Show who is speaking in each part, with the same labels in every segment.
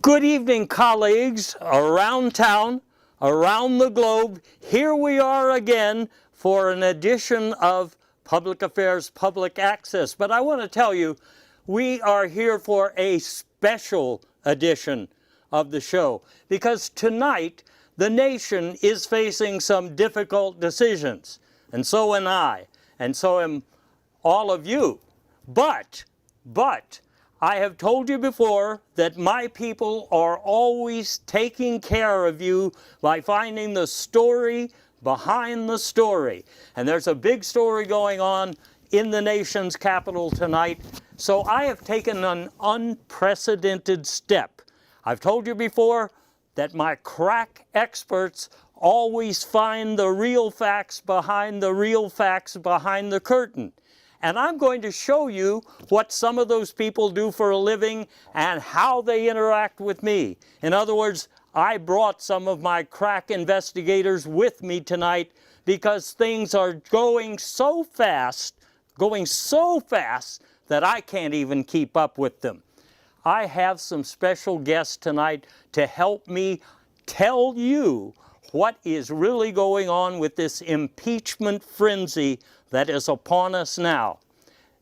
Speaker 1: Good evening, colleagues around town, around the globe. Here we are again for an edition of Public Affairs Public Access. But I want to tell you, we are here for a special edition of the show because tonight the nation is facing some difficult decisions, and so am I, and so am all of you. But I have told you before that my people are always taking care of you by finding the story behind the story. And there's a big story going on in the nation's capital tonight. So I have taken an unprecedented step. I've told you before that my crack experts always find the real facts behind the curtain. And I'm going to show you what some of those people do for a living and how they interact with me. In other words, I brought some of my crack investigators with me tonight because things are going so fast that I can't even keep up with them. I have some special guests tonight to help me tell you what is really going on with this impeachment frenzy that is upon us now.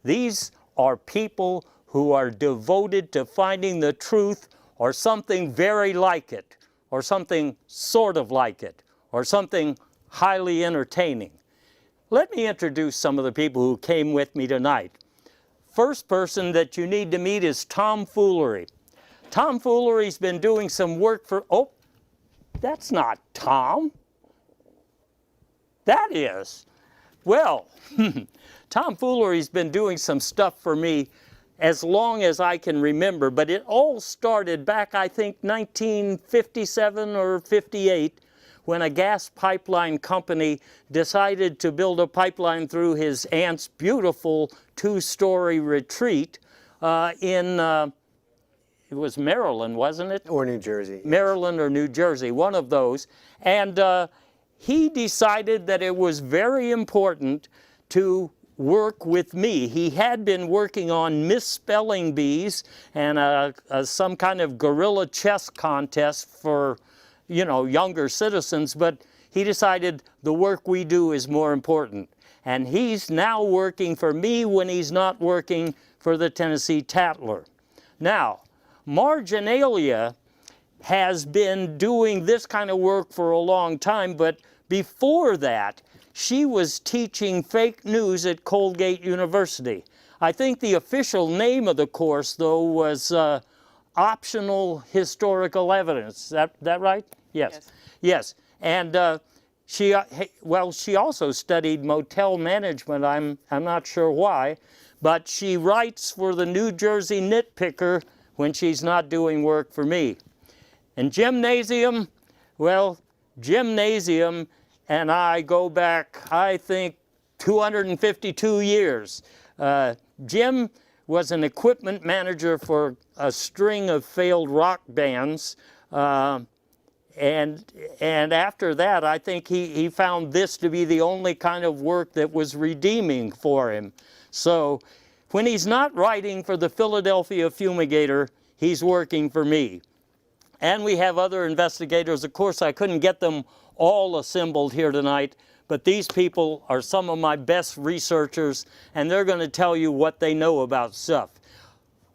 Speaker 1: These are people who are devoted to finding the truth or something very like it, or something sort of like it, or something highly entertaining. Let me introduce some of the people who came with me tonight. First person that you need to meet is Tom Foolery. Tom Foolery's been doing some work for, oh, that's not Tom. That is. Well, Tom Foolery's been doing some stuff for me as long as I can remember, but it all started back, I think, 1957 or 58, when a gas pipeline company decided to build a pipeline through his aunt's beautiful two-story retreat it was Maryland, wasn't it?
Speaker 2: Or New Jersey. Yes.
Speaker 1: Maryland or New Jersey, one of those. And he decided that it was very important to work with me. He had been working on misspelling bees and some kind of guerrilla chess contest for, you know, younger citizens, but he decided the work we do is more important. And he's now working for me when he's not working for the Tennessee Tattler. Now, Marginalia has been doing this kind of work for a long time, but before that, she was teaching fake news at Colgate University. I think the official name of the course, though, was Optional Historical Evidence. That right? Yes. Yes. And she also studied motel management. I'm not sure why, but she writes for the New Jersey Nitpicker when she's not doing work for me. And Gymnasium, well, Gymnasium and I go back, I think, 252 years. Jim was an equipment manager for a string of failed rock bands. And after that, I think he found this to be the only kind of work that was redeeming for him. So when he's not writing for the Philadelphia Fumigator, he's working for me. And we have other investigators. Of course, I couldn't get them all assembled here tonight, but these people are some of my best researchers, and they're going to tell you what they know about stuff.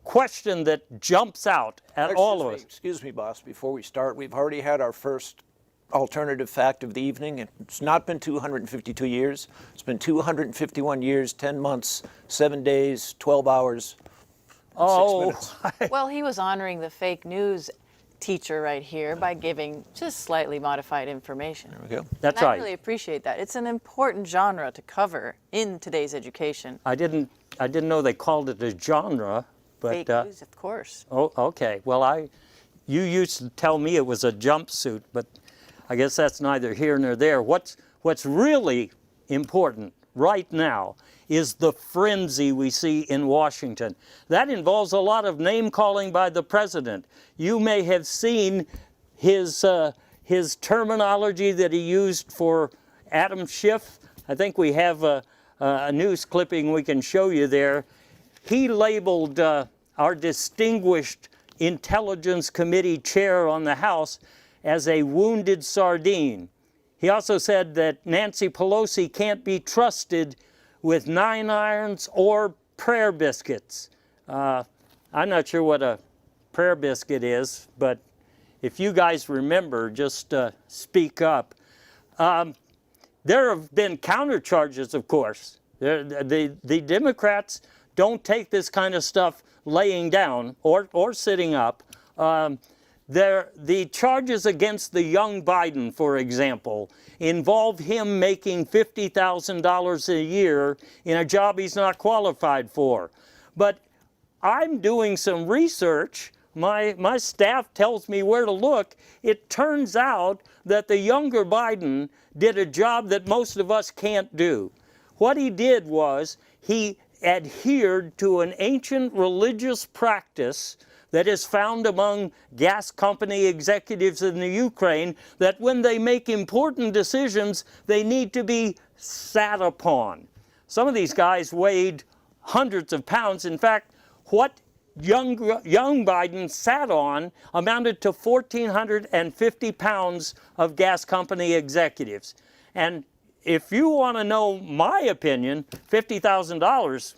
Speaker 1: Question that jumps out at all of us.
Speaker 3: Excuse me, boss, before we start, we've already had our first alternative fact of the evening. It's not been 252 years. It's been 251 years, 10 months, 7 days, 12 hours, 6 minutes.
Speaker 4: Well, he was honoring the fake news teacher right here by giving just slightly modified information.
Speaker 3: There we go.
Speaker 1: That's
Speaker 4: and
Speaker 1: right.
Speaker 4: I really appreciate that. It's an important genre to cover in today's education.
Speaker 1: I didn't know they called it a genre, but
Speaker 4: Fake news, of course.
Speaker 1: Oh, okay. Well, you used to tell me it was a jumpsuit, but I guess that's neither here nor there. What's really important right now is the frenzy we see in Washington. That involves a lot of name-calling by the president. You may have seen his terminology that he used for Adam Schiff. I think we have a news clipping we can show you there. He labeled our distinguished Intelligence Committee chair on the House as a wounded sardine. He also said that Nancy Pelosi can't be trusted with 9 irons or prayer biscuits. I'm not sure what a prayer biscuit is, but if you guys remember, just speak up. There have been countercharges, of course. The Democrats don't take this kind of stuff laying down or sitting up. The charges against the young Biden, for example, involve him making $50,000 a year in a job he's not qualified for. But I'm doing some research. My staff tells me where to look. It turns out that the younger Biden did a job that most of us can't do. What he did was he adhered to an ancient religious practice that is found among gas company executives in the Ukraine, that when they make important decisions, they need to be sat upon. Some of these guys weighed hundreds of pounds. In fact, what young Biden sat on amounted to 1,450 pounds of gas company executives. And if you want to know my opinion, $50,000,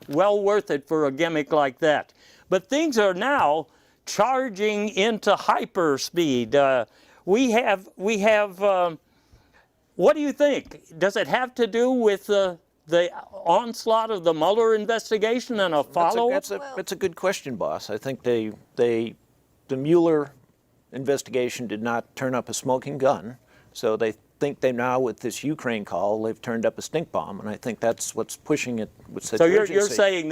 Speaker 1: well worth it for a gimmick like that. But things are now charging into hyperspeed. We have. What do you think? Does it have to do with the onslaught of the Mueller investigation and a follow-up?
Speaker 3: That's a good question, boss. I think the Mueller investigation did not turn up a smoking gun, so they think they now, with this Ukraine call, they've turned up a stink bomb, and I think that's what's pushing it with such urgency.
Speaker 1: So you're saying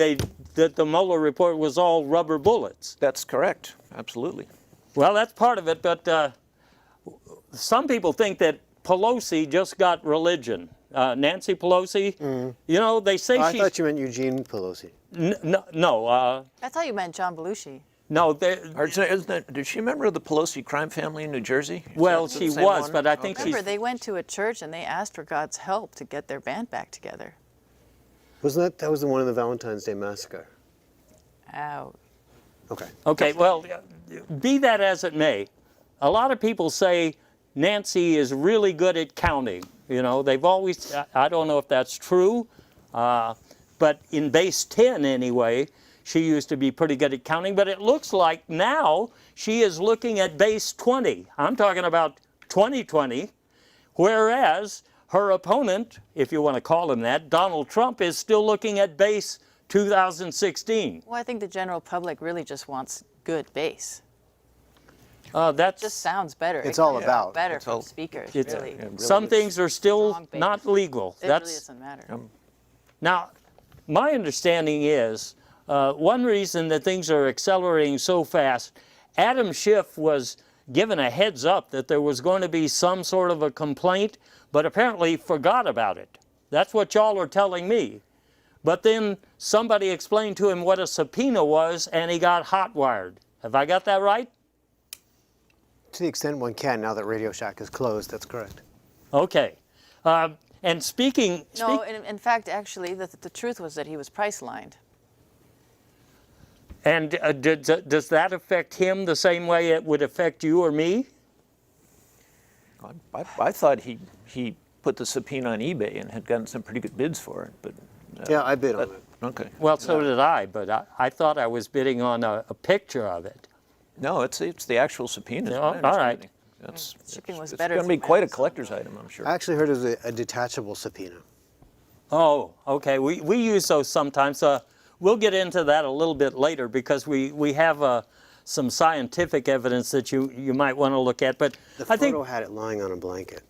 Speaker 1: that the Mueller report was all rubber bullets?
Speaker 3: That's correct, absolutely.
Speaker 1: Well, that's part of it, but some people think that Pelosi just got religion. Nancy Pelosi, you know, they say
Speaker 2: I thought you meant Eugene Pelosi.
Speaker 1: No.
Speaker 4: I thought you meant John Belushi.
Speaker 1: No,
Speaker 3: Did she a member of the Pelosi crime family in New Jersey?
Speaker 1: Well, she was, but I think
Speaker 4: Remember, they went to a church and they asked for God's help to get their band back together.
Speaker 2: Wasn't that was the one in the Valentine's Day massacre?
Speaker 4: Ow.
Speaker 2: Okay.
Speaker 1: Okay, well, be that as it may, a lot of people say Nancy is really good at counting. You know, they've always, I don't know if that's true, but in base 10 anyway, she used to be pretty good at counting, but it looks like now she is looking at base 20. I'm talking about 2020, whereas her opponent, if you want to call him that, Donald Trump, is still looking at base 2016.
Speaker 4: Well, I think the general public really just wants good bass.
Speaker 1: That's
Speaker 4: Just sounds better.
Speaker 2: It's
Speaker 4: It
Speaker 2: all
Speaker 4: comes
Speaker 2: about.
Speaker 4: out better
Speaker 3: It's
Speaker 4: from
Speaker 3: all-
Speaker 4: speakers,
Speaker 1: it's,
Speaker 4: really.
Speaker 1: some things are still
Speaker 4: Strong bass.
Speaker 1: not legal.
Speaker 4: It really doesn't matter.
Speaker 1: Now, my understanding is one reason that things are accelerating so fast, Adam Schiff was given a heads up that there was going to be some sort of a complaint, but apparently forgot about it. That's what y'all are telling me. But then somebody explained to him what a subpoena was, and he got hot-wired. Have I got that right?
Speaker 2: To the extent one can, now that Radio Shack is closed, that's correct.
Speaker 1: Okay. And speaking...
Speaker 4: No, in fact, actually, the truth was that he was price-lined.
Speaker 1: And does that affect him the same way it would affect you or me?
Speaker 3: I thought he put the subpoena on eBay and had gotten some pretty good bids for it, but...
Speaker 2: Yeah, I bid on it.
Speaker 3: Okay.
Speaker 1: Well, so did I, but I thought I was bidding on a picture of it.
Speaker 3: No, it's the actual subpoena.
Speaker 1: Yeah, all right.
Speaker 4: Shipping was
Speaker 3: It's
Speaker 4: better
Speaker 3: going to be
Speaker 4: from
Speaker 3: quite a
Speaker 4: Amazon.
Speaker 3: collector's item, I'm sure.
Speaker 2: I actually heard it was a detachable subpoena.
Speaker 1: Oh, okay. We use those sometimes. We'll get into that a little bit later because we have some scientific evidence that you might want to look at. But
Speaker 2: The
Speaker 1: I think
Speaker 2: photo had it lying on a blanket.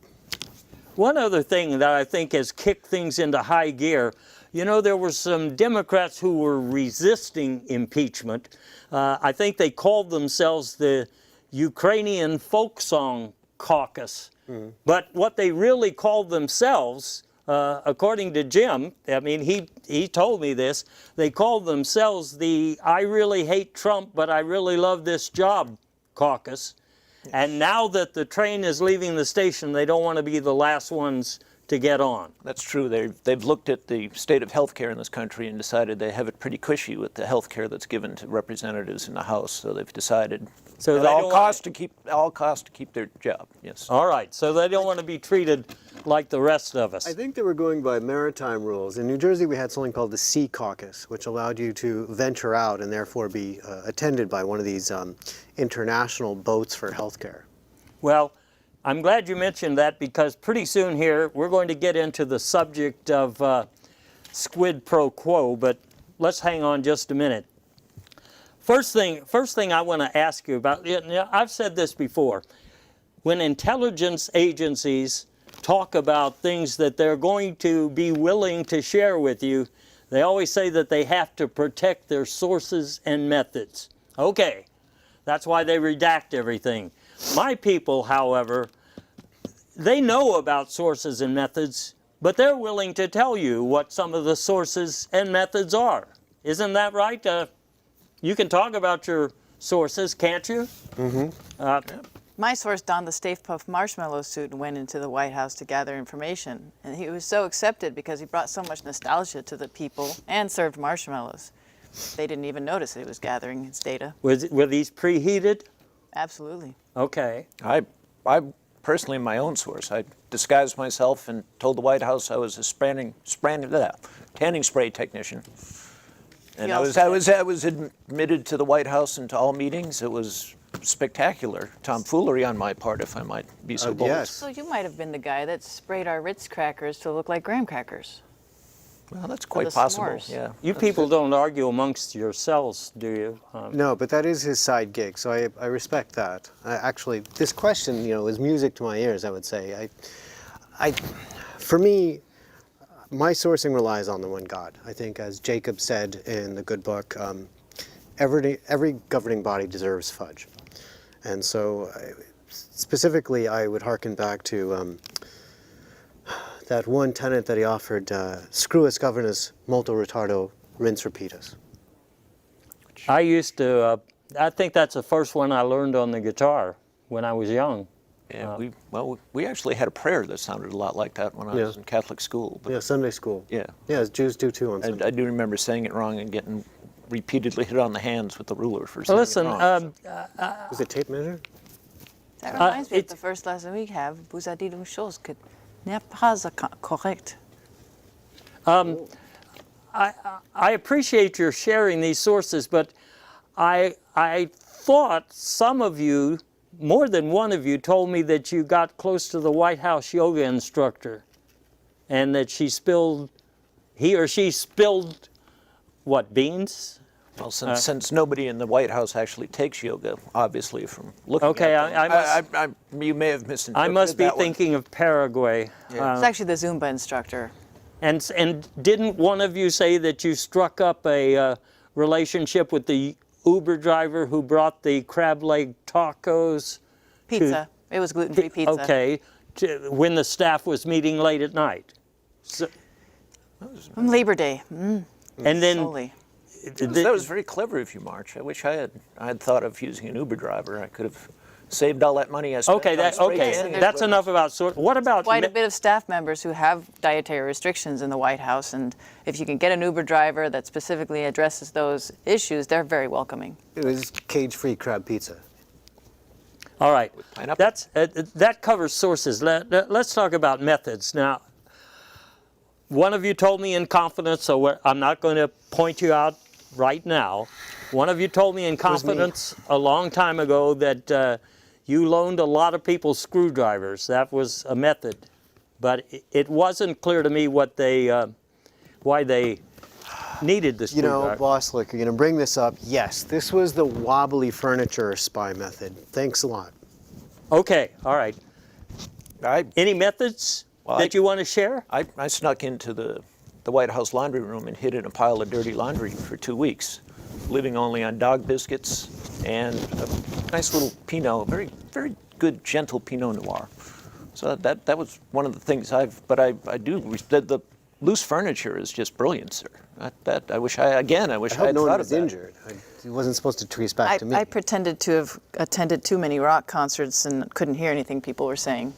Speaker 1: one other thing that I think has kicked things into high gear, you know, there were some Democrats who were resisting impeachment. I think they called themselves the Ukrainian Folk Song Caucus. But what they really called themselves, according to Jim, I mean, he told me this, they called themselves the I really hate Trump, but I really love this job caucus. And now that the train is leaving the station, they don't want to be the last ones to get on.
Speaker 3: That's true. They've looked at the state of healthcare in this country and decided they have it pretty cushy with the healthcare that's given to representatives in the House. So they've decided
Speaker 1: So
Speaker 3: at
Speaker 1: they
Speaker 3: all
Speaker 1: don't
Speaker 3: costs to keep their job. Yes.
Speaker 1: All right, so they don't want to be treated like the rest of us.
Speaker 2: I think they were going by maritime rules. In New Jersey, we had something called the Sea Caucus, which allowed you to venture out and therefore be attended by one of these international boats for healthcare.
Speaker 1: Well, I'm glad you mentioned that because pretty soon here we're going to get into the subject of squid pro quo, but let's hang on just a minute. First thing I want to ask you about, I've said this before, when intelligence agencies talk about things that they're going to be willing to share with you, they always say that they have to protect their sources and methods. Okay, that's why they redact everything. My people, however, they know about sources and methods, but they're willing to tell you what some of the sources and methods are. Isn't that right? You can talk about your sources, can't you? Mm-hmm.
Speaker 4: My source donned the Stay Puft Marshmallow suit and went into the White House to gather information. And he was so accepted because he brought so much nostalgia to the people and served marshmallows. They didn't even notice that he was gathering his data.
Speaker 1: Were these preheated?
Speaker 4: Absolutely.
Speaker 1: Okay.
Speaker 3: I personally am my own source. I disguised myself and told the White House I was a tanning spray technician. And I was admitted to the White House and to all meetings. It was spectacular tomfoolery on my part, if I might be so bold.
Speaker 2: Yes.
Speaker 4: So you might have been the guy that sprayed our Ritz crackers to look like graham crackers.
Speaker 3: Well, that's quite
Speaker 4: the
Speaker 3: possible.
Speaker 4: s'mores.
Speaker 3: Yeah.
Speaker 1: You people don't argue amongst yourselves, do you?
Speaker 2: No, but that is his side gig, so I respect that. Actually, this question, is music to my ears, I would say. For me, my sourcing relies on the one God. I think, as Jacob said in the good book, every governing body deserves fudge. And so, specifically, I would hearken back to that one tenet that he offered, screwus governus multo retardo rinse repeatus.
Speaker 1: I used to, I think that's the first one I learned on the guitar when I was young.
Speaker 3: Yeah, we actually had a prayer that sounded a lot like that when I was in Catholic school. But
Speaker 2: Yeah, Sunday school.
Speaker 3: yeah,
Speaker 2: Yeah, as Jews do too on Sunday.
Speaker 3: I do remember saying it wrong and getting repeatedly hit on the hands with the ruler for
Speaker 1: Well,
Speaker 3: saying
Speaker 1: listen,
Speaker 3: it wrong.
Speaker 2: Was it tape measure?
Speaker 4: That reminds me of the first lesson we have. Vous avez dit une chose que n'est pas correct.
Speaker 1: I appreciate your sharing these sources, but I thought some of you, more than one of you, told me that you got close to the White House yoga instructor and that he or she spilled, what, beans?
Speaker 3: Well, since nobody in the White House actually takes yoga, obviously, from looking
Speaker 1: Okay,
Speaker 3: at them, you may have misinterpreted
Speaker 1: I must be
Speaker 3: that one.
Speaker 1: thinking of Paraguay.
Speaker 4: It's actually the Zumba instructor.
Speaker 1: And didn't one of you say that you struck up a relationship with the Uber driver who brought the crab leg tacos?
Speaker 4: Pizza. It was gluten-free pizza.
Speaker 1: Okay, when the staff was meeting late at night. So,
Speaker 4: Labor Day.
Speaker 1: and then
Speaker 4: Slowly.
Speaker 3: That was very clever of you, March. I wish I had thought of using an Uber driver. I could have saved all that money I spent.
Speaker 1: okay,
Speaker 3: on spray
Speaker 4: tanning
Speaker 3: tanning.
Speaker 1: that's enough about sort. What about
Speaker 4: Quite a bit of staff members who have dietary restrictions in the White House, and if you can get an Uber driver that specifically addresses those issues, they're very welcoming.
Speaker 2: It was cage-free crab pizza.
Speaker 1: All right,
Speaker 3: pineapple?
Speaker 1: that covers sources. Let's talk about methods now. One of you told me in confidence, so I'm not going to point you out right now. One of you told me in confidence a long time ago that you loaned a lot of people screwdrivers. That was a method, but it wasn't clear to me what why they needed the screwdriver.
Speaker 2: Boss, look, you're going to bring this up. Yes, this was the wobbly furniture spy method. Thanks a lot.
Speaker 1: Okay, all right. Any methods
Speaker 3: Well,
Speaker 1: that you want to share?
Speaker 3: I snuck into the White House laundry room and hid in a pile of dirty laundry for 2 weeks, living only on dog biscuits and a nice little Pinot, very, very good, gentle Pinot Noir. So that was one of the things the loose furniture is just brilliant, sir. I wish I had
Speaker 2: I hope
Speaker 3: thought
Speaker 2: no one
Speaker 3: of
Speaker 2: was
Speaker 3: that.
Speaker 2: injured. It wasn't supposed to trace back to me.
Speaker 4: I pretended to have attended too many rock concerts and couldn't hear anything people were saying.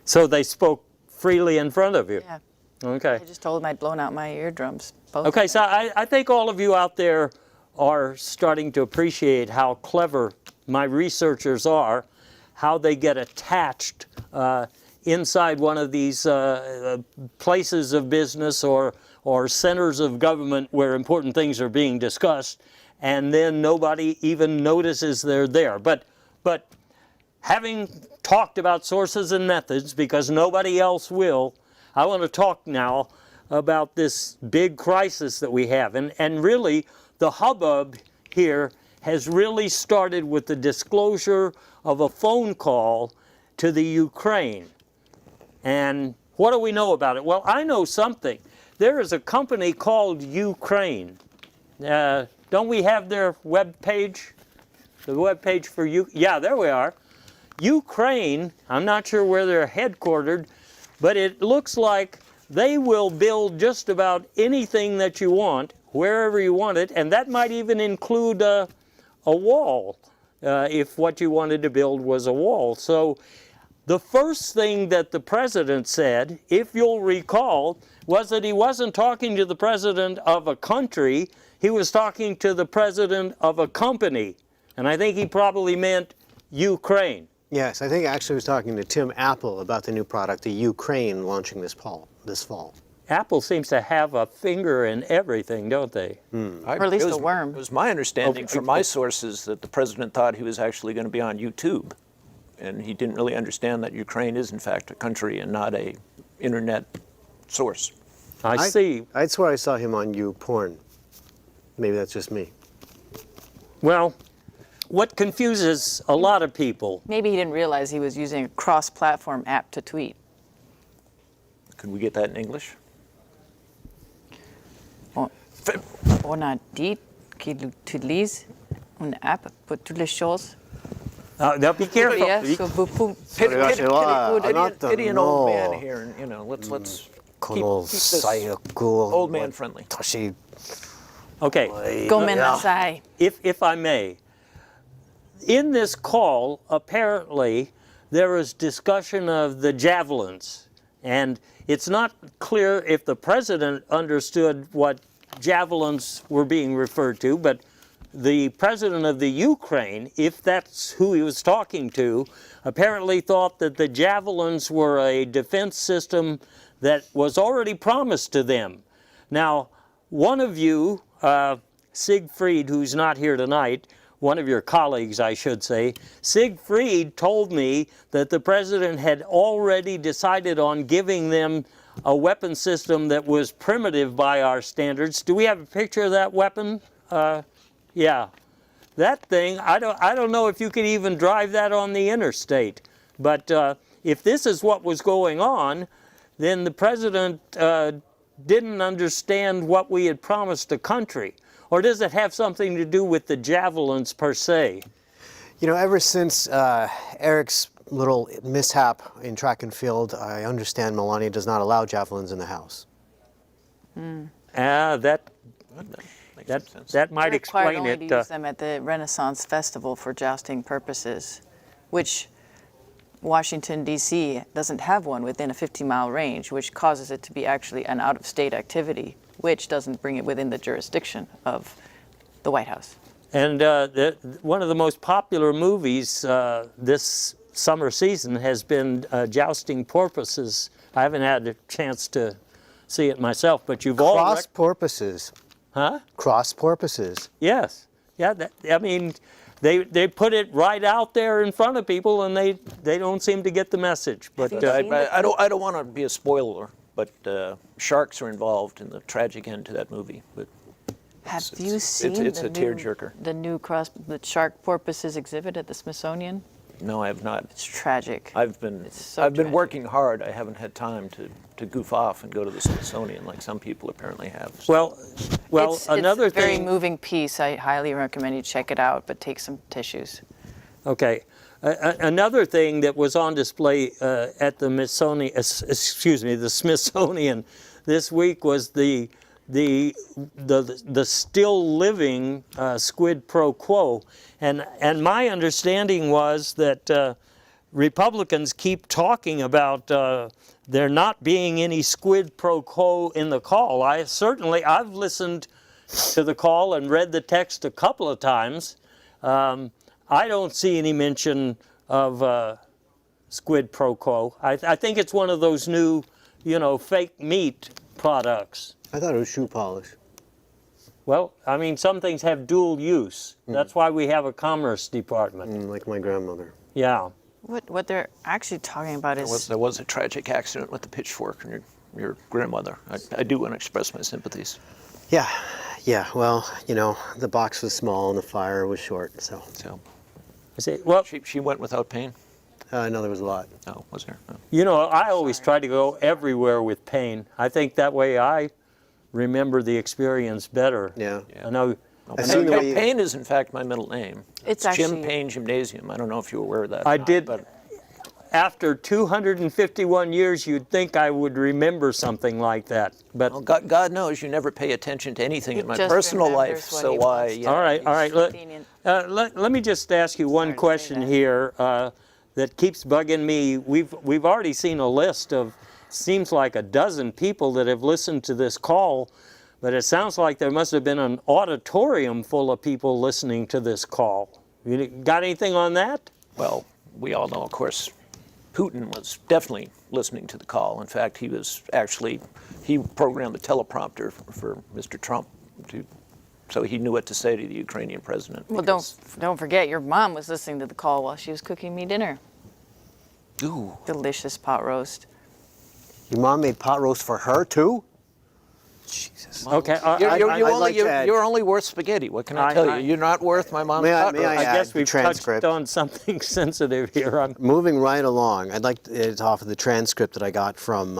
Speaker 1: So they spoke freely in front of you.
Speaker 4: Yeah.
Speaker 1: Okay.
Speaker 4: I just told him I'd blown out my eardrums. Both.
Speaker 1: Okay, so I think all of you out there are starting to appreciate how clever my researchers are, how they get attached inside one of these places of business or centers of government where important things are being discussed, and then nobody even notices they're there. But having talked about sources and methods, because nobody else will, I want to talk now about this big crisis that we have. And really, the hubbub here has really started with the disclosure of a phone call to the Ukraine. And what do we know about it? Well, I know something. There is a company called Ukraine. Don't we have their web page? The web page for yeah, there we are. Ukraine, I'm not sure where they're headquartered, but it looks like they will build just about anything that you want, wherever you want it, and that might even include a wall, if what you wanted to build was a wall. So the first thing that the president said, if you'll recall, was that he wasn't talking to the president of a country, he was talking to the president of a company. And I think he probably meant Ukraine.
Speaker 2: Yes, I think actually I was talking to Tim Apple about the new product, the Ukraine, launching this fall.
Speaker 1: Apple seems to have a finger in everything, don't they?
Speaker 4: Or at least a worm.
Speaker 3: It was my understanding from my sources that the president thought he was actually going to be on YouTube. And he didn't really understand that Ukraine is, in fact, a country and not a internet source.
Speaker 1: I see.
Speaker 2: I'd swear I saw him on YouPorn. Maybe that's just me.
Speaker 1: Well, what confuses a lot of people.
Speaker 4: Maybe he didn't realize he was using a cross-platform app to tweet.
Speaker 3: Could we get that in English?
Speaker 4: On a dit qu'il utilise une app pour toutes les choses.
Speaker 1: Now be careful.
Speaker 3: Pity an old man here, and let's keep this old man friendly.
Speaker 1: Okay.
Speaker 4: Gomenasai.
Speaker 1: If I may, in this call, apparently, there was discussion of the javelins, and it's not clear if the president understood what javelins were being referred to, but the president of the Ukraine, if that's who he was talking to, apparently thought that the javelins were a defense system that was already promised to them. Now, one of you, Siegfried, who's not here tonight, one of your colleagues, I should say, Siegfried told me that the president had already decided on giving them a weapon system that was primitive by our standards. Do we have a picture of that weapon? Yeah. That thing, I don't know if you could even drive that on the interstate. But if this is what was going on, then the president didn't understand what we had promised the country. Or does it have something to do with the javelins per se?
Speaker 2: You know, ever since Eric's little mishap in track and field, I understand Melania does not allow javelins in the house.
Speaker 1: That might explain
Speaker 4: only
Speaker 1: it.
Speaker 4: To use them at the Renaissance Festival for jousting purposes, which Washington, D.C. doesn't have one within a 50-mile range, which causes it to be actually an out-of-state activity, which doesn't bring it within the jurisdiction of the White House.
Speaker 1: And one of the most popular movies this summer season has been Jousting Porpoises. I haven't had a chance to see it myself, but you've all...
Speaker 2: Cross porpoises.
Speaker 1: Huh?
Speaker 2: Cross porpoises.
Speaker 1: Yes. Yeah, I mean, they put it right out there in front of people, and they don't seem to get the message. But
Speaker 3: I don't want to be a spoiler, but sharks are involved in the tragic end to that movie. But
Speaker 4: have you seen
Speaker 3: it's a tearjerker.
Speaker 4: The new the shark porpoises exhibit at the Smithsonian?
Speaker 3: No, I have not.
Speaker 4: It's tragic.
Speaker 3: I've been working hard. I haven't had time to goof off and go to the Smithsonian like some people apparently have.
Speaker 1: Well, another
Speaker 4: it's a very
Speaker 1: thing.
Speaker 4: moving piece. I highly recommend you check it out, but take some tissues.
Speaker 1: Okay. Another thing that was on display at the Smithsonian this week was the still living squid pro quo, and my understanding was that Republicans keep talking about there not being any squid pro quo in the call. I've listened to the call and read the text a couple of times. I don't see any mention of squid pro quo. I think it's one of those new, fake meat products.
Speaker 2: I thought it was shoe polish.
Speaker 1: Well, I mean, some things have dual use. That's why we have a commerce department.
Speaker 2: Like my grandmother.
Speaker 1: Yeah.
Speaker 4: What they're actually talking about is
Speaker 3: There was a tragic accident with the pitchfork and your grandmother. I do want to express my sympathies.
Speaker 2: Yeah, well, the box was small and the fire was short, so.
Speaker 3: So
Speaker 1: Well,
Speaker 3: she went without pain?
Speaker 2: No, there was a lot.
Speaker 3: Oh, was there? Oh.
Speaker 1: I always try to go everywhere with pain. I think that way I remember the experience better.
Speaker 2: Yeah.
Speaker 1: I know.
Speaker 2: I've seen the way you-
Speaker 3: Payne is in fact my middle name.
Speaker 4: It's
Speaker 3: Jim
Speaker 4: actually-
Speaker 3: Payne Gymnasium. I don't know if you were aware of that.
Speaker 1: I
Speaker 3: or not,
Speaker 1: did.
Speaker 3: but
Speaker 1: After 251 years, you'd think I would remember something like that. But
Speaker 3: well, God knows you never pay attention to anything
Speaker 4: He
Speaker 3: in my
Speaker 4: just
Speaker 3: personal
Speaker 4: remembers
Speaker 3: life.
Speaker 4: what
Speaker 3: So
Speaker 4: he
Speaker 3: why?
Speaker 4: wants to.
Speaker 3: Yeah.
Speaker 1: all right.
Speaker 4: convenient.
Speaker 1: Let me just ask you one
Speaker 4: Sorry to say
Speaker 1: question
Speaker 4: that.
Speaker 1: here that keeps bugging me. We've already seen a list of seems like a dozen people that have listened to this call, but it sounds like there must have been an auditorium full of people listening to this call. You got anything on that?
Speaker 3: Well, we all know, of course, Putin was definitely listening to the call. In fact, he programmed the teleprompter for Mr. Trump, so he knew what to say to the Ukrainian president.
Speaker 4: Well, don't forget, your mom was listening to the call while she was cooking me dinner.
Speaker 3: Ooh.
Speaker 4: Delicious pot roast.
Speaker 2: Your mom made pot roast for her, too? Jesus.
Speaker 1: Okay.
Speaker 3: You're only worth spaghetti. What can I tell you? You're not worth my mom's
Speaker 2: May I-
Speaker 3: pot
Speaker 2: may I
Speaker 3: roast.
Speaker 1: I
Speaker 2: add
Speaker 1: guess
Speaker 2: the
Speaker 1: we've touched
Speaker 2: transcript?
Speaker 1: on something sensitive here.
Speaker 2: Moving right along, I'd like to offer the transcript that I got from,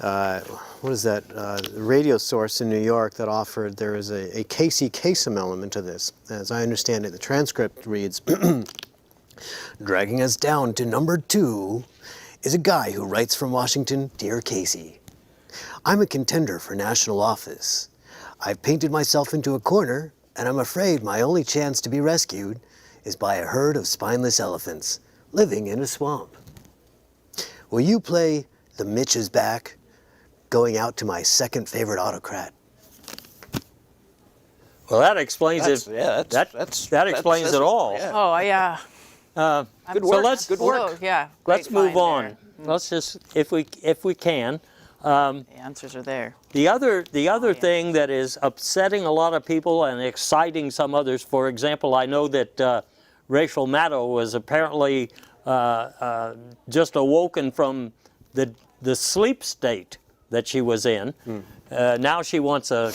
Speaker 2: what is that, radio source in New York that offered there is a Casey Kasem element to this. As I understand it, the transcript reads, dragging us down to number 2 is a guy who writes from Washington, Dear Casey, I'm a contender for national office. I've painted myself into a corner, and I'm afraid my only chance to be rescued is by a herd of spineless elephants living in a swamp. Will you play The Mitch is Back, going out to my second favorite autocrat?
Speaker 1: Well, that explains it. That explains it all.
Speaker 3: Yeah.
Speaker 4: Oh, yeah.
Speaker 3: Good
Speaker 1: So
Speaker 3: work.
Speaker 1: let's
Speaker 3: Good work.
Speaker 4: So, yeah.
Speaker 1: let's
Speaker 4: great
Speaker 1: move
Speaker 4: find
Speaker 1: on.
Speaker 4: there.
Speaker 1: Let's just, if we can.
Speaker 4: The answers are there.
Speaker 1: The other thing that is upsetting a lot of people and exciting some others, for example, I know that Rachel Maddow was apparently just awoken from the sleep state that she was in. Now she wants a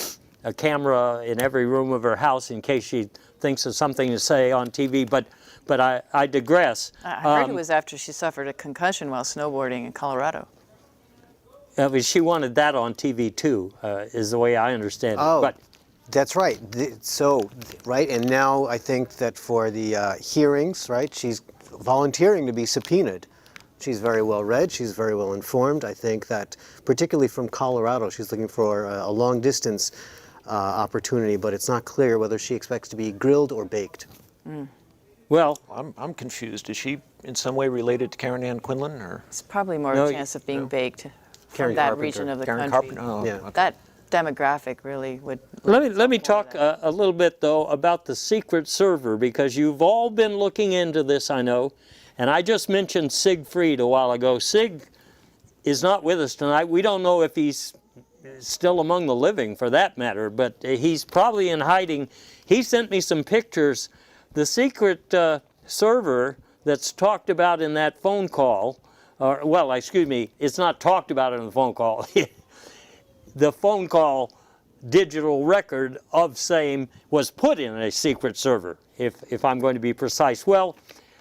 Speaker 1: camera in every room of her house in case she thinks of something to say on TV, but I digress.
Speaker 4: I heard it was after she suffered a concussion while snowboarding in Colorado.
Speaker 1: She wanted that on TV too, is the way I understand it.
Speaker 2: Oh,
Speaker 1: But
Speaker 2: that's right. Right, and now I think that for the hearings, right, she's volunteering to be subpoenaed. She's very well read, she's very well informed. I think that particularly from Colorado, she's looking for a long distance opportunity, but it's not clear whether she expects to be grilled or baked.
Speaker 1: well,
Speaker 3: I'm confused. Is she in some way related to Karen Ann Quinlan or
Speaker 4: It's probably more
Speaker 1: No,
Speaker 4: a chance of being baked
Speaker 2: Karen
Speaker 4: from that
Speaker 2: Carpenter.
Speaker 4: region of the
Speaker 3: Karen
Speaker 4: country.
Speaker 3: Carpenter? Oh,
Speaker 2: Yeah.
Speaker 3: okay.
Speaker 4: That demographic really would.
Speaker 1: let me talk a little bit though about the secret server, because you've all been looking into this, I know, and I just mentioned Siegfried a while ago. Sig is not with us tonight. We don't know if he's still among the living, for that matter, but he's probably in hiding. He sent me some pictures. The secret server that's talked about in that phone call, it's not talked about in the phone call. The phone call digital record of same was put in a secret server, if I'm going to be precise. Well,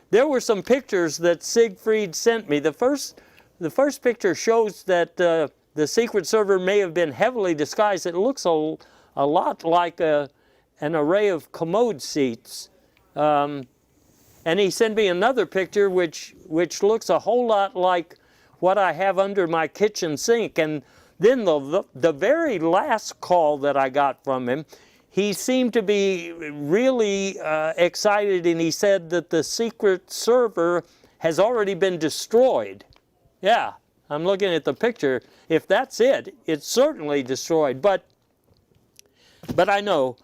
Speaker 1: there were some pictures that Siegfried sent me. The first picture shows that the secret server may have been heavily disguised. It looks a lot like an array of commode seats. And he sent me another picture which looks a whole lot like what I have under my kitchen sink. And then the very last call that I got from him, he seemed to be really excited, and he said that the secret server has already been destroyed. Yeah, I'm looking at the picture. If that's it, it's certainly destroyed. But I know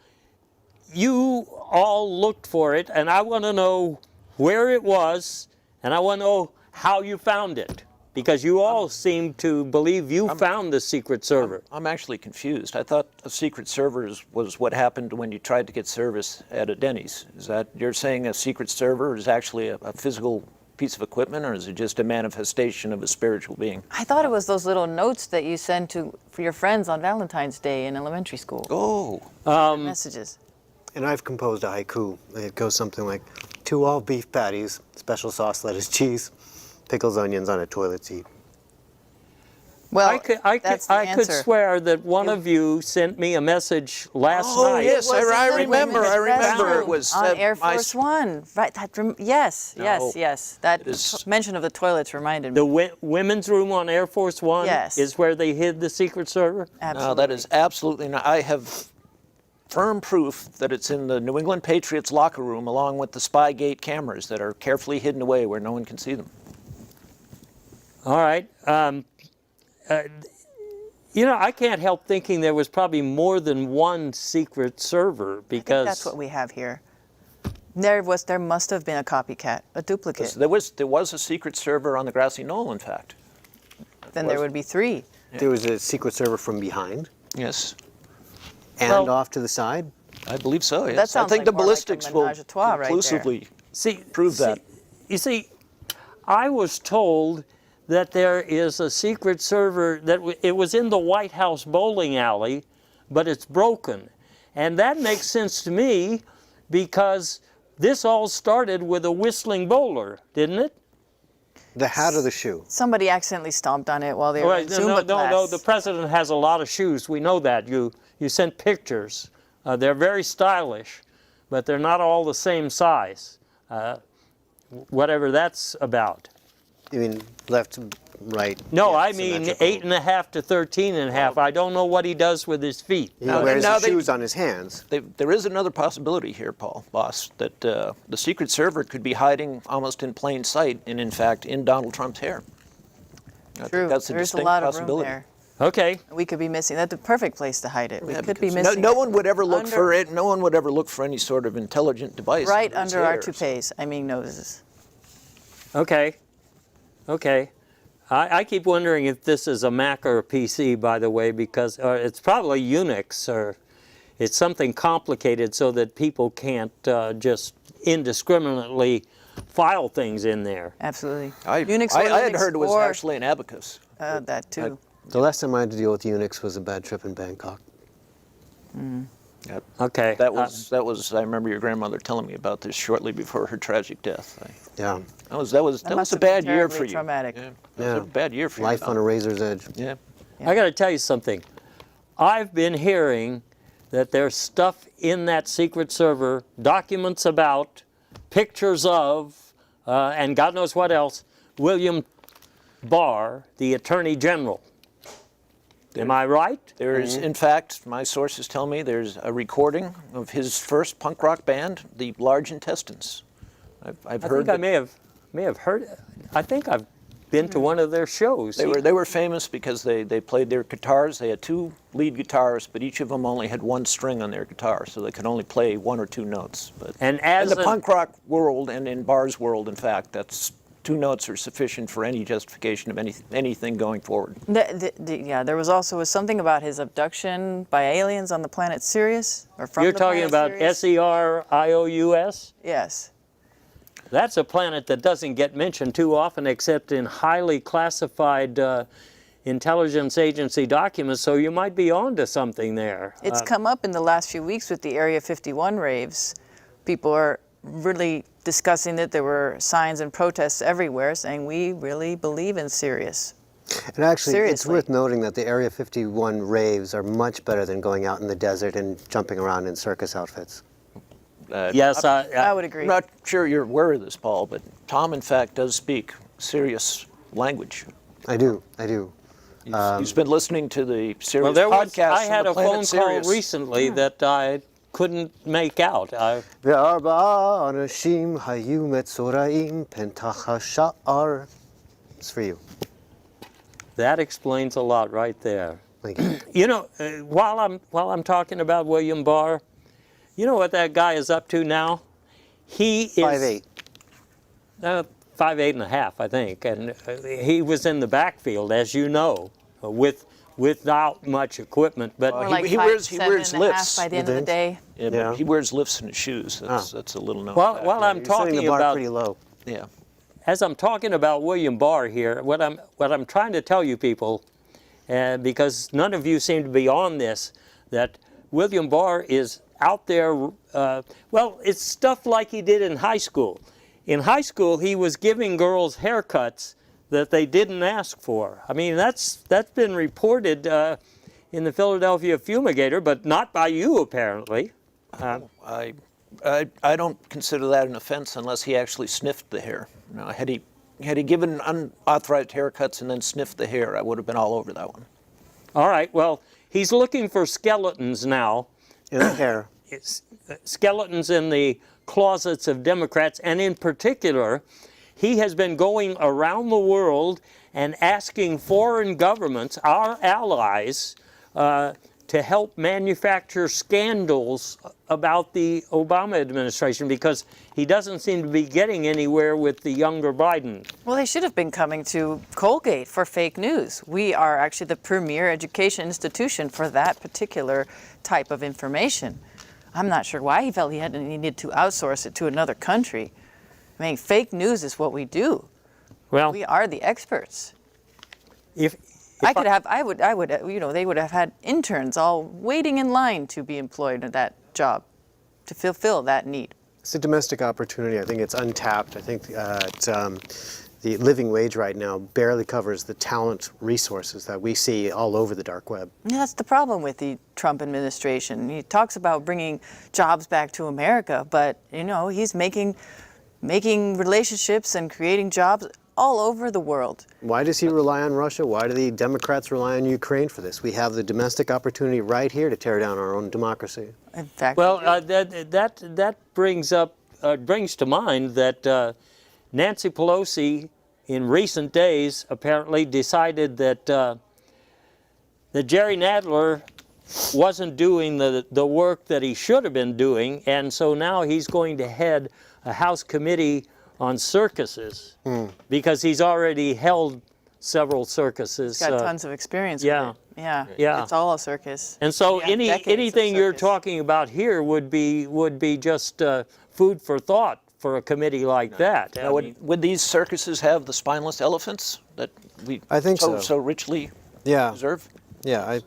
Speaker 1: you all looked for it, and I want to know where it was, and I want to know how you found it. Because you all seem to believe you found the secret server.
Speaker 3: I'm actually confused. I thought a secret server was what happened when you tried to get service at a Denny's. Is that, you're saying a secret server is actually a physical piece of equipment, or is it just a manifestation of a spiritual being?
Speaker 4: I thought it was those little notes that you send for your friends on Valentine's Day in elementary school.
Speaker 3: Oh.
Speaker 4: Messages.
Speaker 2: And I've composed a haiku. It goes something like, 2 all-beef patties, special sauce, lettuce, cheese, pickles, onions on a toilet seat.
Speaker 4: Well,
Speaker 1: I
Speaker 4: that's the
Speaker 1: could
Speaker 4: answer.
Speaker 1: swear that one of you sent me a message last night.
Speaker 3: Yes,
Speaker 4: It was
Speaker 3: I
Speaker 4: in the
Speaker 3: remember. I
Speaker 4: women's
Speaker 3: remember.
Speaker 4: restroom
Speaker 3: It was
Speaker 4: on Air Force One. Right. Yes.
Speaker 3: No.
Speaker 4: Yes. That
Speaker 3: is-
Speaker 4: mention of the toilets reminded me.
Speaker 1: The women's room on Air Force One
Speaker 4: Yes.
Speaker 1: is where they hid the secret server?
Speaker 4: Absolutely.
Speaker 3: No, that is absolutely not. I have firm proof that it's in the New England Patriots locker room, along with the Spygate cameras that are carefully hidden away where no one can see them.
Speaker 1: All right. I can't help thinking there was probably more than one secret server because
Speaker 4: That's what we have here. There must have been a copycat, a duplicate.
Speaker 3: There was a secret server on the grassy knoll, in fact.
Speaker 4: Then there would be 3.
Speaker 2: There was a secret server from behind
Speaker 3: Yes,
Speaker 2: and
Speaker 1: Well-
Speaker 2: off to the side.
Speaker 3: I believe so. Yes.
Speaker 4: That sounds
Speaker 3: I think
Speaker 4: like
Speaker 3: the
Speaker 4: more like a
Speaker 3: ballistics will
Speaker 4: menage a trois right there.
Speaker 3: conclusively prove that.
Speaker 1: You see, I was told that there is a secret server it was in the White House bowling alley, but it's broken. And that makes sense to me because this all started with a whistling bowler, didn't it?
Speaker 2: The hat or the shoe?
Speaker 4: Somebody accidentally stomped on it while they were in Zumba class.
Speaker 1: No, the president has a lot of shoes. We know that. You sent pictures. They're very stylish, but they're not all the same size. Whatever that's about.
Speaker 2: You mean left, right?
Speaker 1: No,
Speaker 2: yeah,
Speaker 1: I mean
Speaker 2: symmetrical.
Speaker 1: 8.5 to 13.5. I don't know what he does with his feet.
Speaker 2: He wears
Speaker 3: now
Speaker 2: the shoes on his hands.
Speaker 3: There is another possibility here, boss, that the secret server could be hiding almost in plain sight and, in fact, in Donald Trump's hair. I think
Speaker 4: True.
Speaker 3: that's a
Speaker 4: There's a
Speaker 3: distinct
Speaker 4: lot of room
Speaker 3: possibility.
Speaker 4: there.
Speaker 1: Okay.
Speaker 4: We could be missing. That's the perfect place to hide it. We
Speaker 3: Yeah,
Speaker 4: could be
Speaker 3: because
Speaker 4: missing.
Speaker 3: no
Speaker 4: it
Speaker 3: one would ever look
Speaker 4: under-
Speaker 3: for it. No one would ever look for any sort of intelligent device
Speaker 4: Right
Speaker 3: his
Speaker 4: under our
Speaker 3: hair.
Speaker 4: toupees. I mean noses.
Speaker 1: Okay. I keep wondering if this is a Mac or a PC, by the way, because it's probably Unix or it's something complicated so that people can't just indiscriminately file things in there.
Speaker 4: Absolutely.
Speaker 3: Unix
Speaker 4: or
Speaker 3: I had
Speaker 4: Linux
Speaker 3: heard it was
Speaker 4: or,
Speaker 3: actually an abacus.
Speaker 4: that too.
Speaker 2: The last time I had to deal with Unix was a bad trip in Bangkok.
Speaker 1: Okay.
Speaker 3: That was. I remember your grandmother telling me about this shortly before her tragic death.
Speaker 2: Yeah.
Speaker 3: That was
Speaker 4: must
Speaker 3: a
Speaker 4: have been
Speaker 3: bad year
Speaker 4: terribly
Speaker 3: for you.
Speaker 4: traumatic.
Speaker 3: Yeah, that was a bad year for
Speaker 2: Life
Speaker 3: you.
Speaker 2: on a razor's edge.
Speaker 3: Yeah.
Speaker 1: I got to tell you something. I've been hearing that there's stuff in that secret server, documents about, pictures of, and God knows what else, William Barr, the Attorney General. Am I right?
Speaker 3: There's, in fact, my sources tell me there's a recording of his first punk rock band, the Large Intestines. I've
Speaker 1: I
Speaker 3: heard
Speaker 1: think I
Speaker 3: that
Speaker 1: may have heard it. I think I've been to one of their shows.
Speaker 3: they were famous because they played their guitars. They had 2 lead guitarists, but each of them only had 1 string on their guitar, so they could only play 1 or 2 notes. But
Speaker 1: And
Speaker 3: in
Speaker 1: as
Speaker 3: the punk rock world and in Barr's world, in fact, that's 2 notes are sufficient for any justification of anything going forward.
Speaker 4: Yeah, there was also something about his abduction by aliens on the planet Sirius, or from
Speaker 1: you're
Speaker 4: the
Speaker 1: talking
Speaker 4: planet
Speaker 1: about
Speaker 4: Sirius.
Speaker 1: SERIOUS?
Speaker 4: Yes.
Speaker 1: That's a planet that doesn't get mentioned too often except in highly classified intelligence agency documents, so you might be onto something there.
Speaker 4: It's come up in the last few weeks with the Area 51 raves. People are really discussing that there were signs and protests everywhere saying we really believe in Sirius.
Speaker 2: And actually, it's
Speaker 4: Seriously.
Speaker 2: worth noting that the Area 51 raves are much better than going out in the desert and jumping around in circus outfits.
Speaker 1: Yes,
Speaker 4: I would agree.
Speaker 3: I'm not sure you're aware of this, Paul, but Tom, in fact, does speak serious language.
Speaker 2: I do.
Speaker 3: He's been listening to the Sirius
Speaker 1: well, there was.
Speaker 3: podcast
Speaker 1: I had
Speaker 3: from
Speaker 1: a
Speaker 3: the planet
Speaker 1: phone
Speaker 3: Sirius.
Speaker 1: call recently that I couldn't make out.
Speaker 2: Ve'arba'a anashim hayu metzoraim pentacha sha'ar. It's for you.
Speaker 1: That explains a lot right there.
Speaker 2: Thank you.
Speaker 1: You know, while I'm talking about William Barr, you know what that guy is up to now? He is
Speaker 2: 5'8".
Speaker 1: 5'8.5", I think, and he was in the backfield, as you know, without much equipment. But
Speaker 4: More
Speaker 3: he-
Speaker 4: like
Speaker 3: he
Speaker 4: five,
Speaker 3: wears- he
Speaker 4: 7
Speaker 3: wears
Speaker 4: and a half
Speaker 3: lifts.
Speaker 4: by the end
Speaker 2: You
Speaker 4: of the
Speaker 2: think?
Speaker 4: day.
Speaker 3: Yeah,
Speaker 2: Yeah.
Speaker 3: but he wears lifts in his shoes. That's a little known
Speaker 1: while
Speaker 3: fact.
Speaker 1: I'm
Speaker 2: You're setting
Speaker 1: talking
Speaker 2: the bar
Speaker 1: about
Speaker 2: pretty low.
Speaker 3: Yeah.
Speaker 1: as I'm talking about William Barr here, what I'm trying to tell you people, because none of you seem to be on this, that William Barr is out there. Well, it's stuff like he did in high school. In high school, he was giving girls haircuts that they didn't ask for. I mean, that's been reported in the Philadelphia Fumigator, but not by you apparently.
Speaker 3: I don't consider that an offense unless he actually sniffed the hair. Now, had he given unauthorized haircuts and then sniffed the hair, I would have been all over that one.
Speaker 1: All right. Well, he's looking for skeletons now.
Speaker 2: In the hair.
Speaker 1: Skeletons in the closets of Democrats, and in particular, he has been going around the world and asking foreign governments, our allies, to help manufacture scandals about the Obama administration, because he doesn't seem to be getting anywhere with the younger Biden.
Speaker 4: Well, they should have been coming to Colgate for fake news. We are actually the premier education institution for that particular type of information. I'm not sure why he felt he needed to outsource it to another country. I mean, fake news is what we do.
Speaker 1: Well,
Speaker 4: We are the experts.
Speaker 1: if
Speaker 4: I would, you know, they would have had interns all waiting in line to be employed in that job, to fulfill that need.
Speaker 2: It's a domestic opportunity. I think it's untapped. I think the living wage right now barely covers the talent resources that we see all over the dark web.
Speaker 4: Yeah, that's the problem with the Trump administration. He talks about bringing jobs back to America, but you know, he's making relationships and creating jobs all over the world.
Speaker 2: Why does he rely on Russia? Why do the Democrats rely on Ukraine for this? We have the domestic opportunity right here to tear down our own democracy.
Speaker 4: In fact,
Speaker 1: well, that brings to mind that Nancy Pelosi, in recent days, apparently decided that Jerry Nadler wasn't doing the work that he should have been doing, and so now he's going to head a House committee on circuses because he's already held several circuses.
Speaker 4: he's got tons of experience
Speaker 1: yeah.
Speaker 4: with it. Yeah,
Speaker 1: Yeah.
Speaker 4: it's all a circus.
Speaker 1: And so
Speaker 4: Yeah, decades of
Speaker 1: anything you're
Speaker 4: circus.
Speaker 1: talking about here would be just food for thought for a committee like that.
Speaker 3: Now, would these circuses have the spineless elephants that we
Speaker 2: I think so.
Speaker 3: so richly
Speaker 2: Yeah,
Speaker 3: deserve?
Speaker 2: yeah.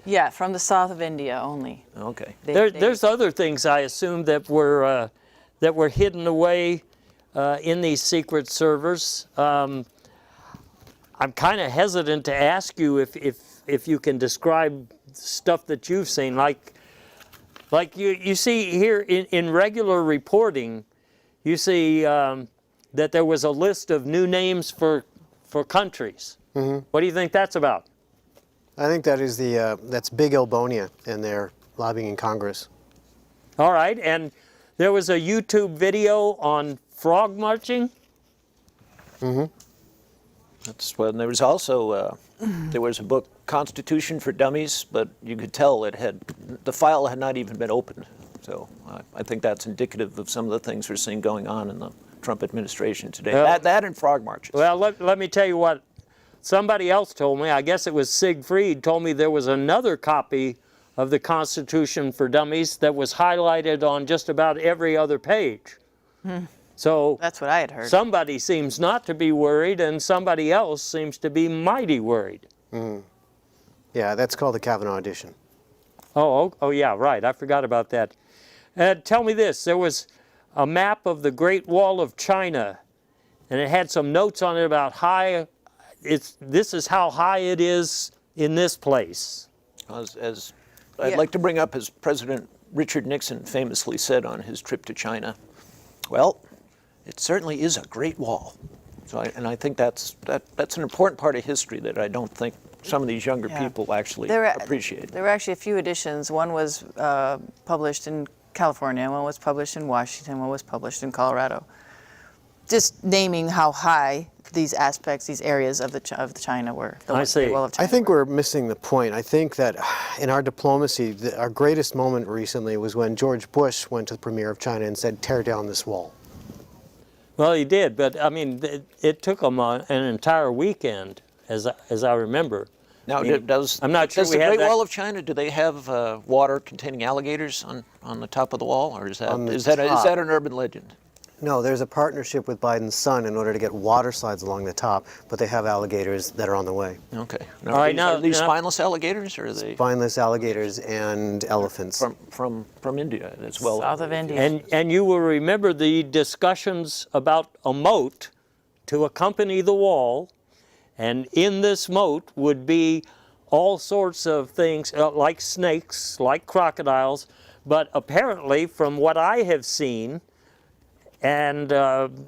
Speaker 4: Yeah, from the south of India only.
Speaker 3: Okay.
Speaker 1: There's other things I assume that were hidden away in these secret servers. I'm kind of hesitant to ask you if you can describe stuff that you've seen, like you see here in regular reporting, you see that there was a list of new names for countries. Mm-hmm. What do you think that's about?
Speaker 2: I think that is that's Big Elbonia, and they're lobbying in Congress.
Speaker 1: All right, and there was a YouTube video on frog marching.
Speaker 2: Mm-hmm.
Speaker 3: That's when there was also there was a book, Constitution for Dummies, but you could tell the file had not even been opened. So I think that's indicative of some of the things we're seeing going on in the Trump administration today. That and frog marches.
Speaker 1: Well, let me tell you what somebody else told me. I guess it was Siegfried told me there was another copy of the Constitution for Dummies that was highlighted on just about every other page. So
Speaker 4: That's what I had heard.
Speaker 1: somebody seems not to be worried, and somebody else seems to be mighty worried.
Speaker 2: Yeah, that's called the Kavanaugh edition.
Speaker 1: Oh, yeah, right. I forgot about that. Tell me this. There was a map of the Great Wall of China, and it had some notes on it about this is how high it is in this place.
Speaker 3: As I'd like to bring up, as President Richard Nixon famously said on his trip to China, well, it certainly is a great wall. So I think that's an important part of history that I don't think some of these younger
Speaker 4: Yeah.
Speaker 3: people actually
Speaker 4: There were-
Speaker 3: appreciate.
Speaker 4: There were actually a few editions. One was published in California, one was published in Washington, one was published in Colorado. Just naming how high these aspects, these areas of of China were. The
Speaker 1: I see.
Speaker 4: Well of China
Speaker 2: I think
Speaker 4: were.
Speaker 2: we're missing the point. I think that in our diplomacy, our greatest moment recently was when George Bush went to the premier of China and said, tear down this wall.
Speaker 1: Well, he did, but I mean, it took him an entire weekend, as I remember.
Speaker 3: Now,
Speaker 1: I mean,
Speaker 3: does
Speaker 1: I'm not sure
Speaker 3: does
Speaker 1: we
Speaker 3: the
Speaker 1: have
Speaker 3: Great
Speaker 1: that-
Speaker 3: Wall of China? Do they have water containing alligators on the top of the wall, or is that
Speaker 2: On the
Speaker 3: is that
Speaker 2: top.
Speaker 3: an urban legend?
Speaker 2: No, there's a partnership with Biden's son in order to get water slides along the top, but they have alligators that are on the way.
Speaker 3: Okay. Now,
Speaker 1: All right,
Speaker 3: are these
Speaker 1: now-
Speaker 3: spineless alligators, or are they
Speaker 2: Spineless alligators and elephants.
Speaker 3: from India as well?
Speaker 4: South of India.
Speaker 1: And you will remember the discussions about a moat to accompany the wall, and in this moat would be all sorts of things like snakes, like crocodiles, but apparently from what I have seen, and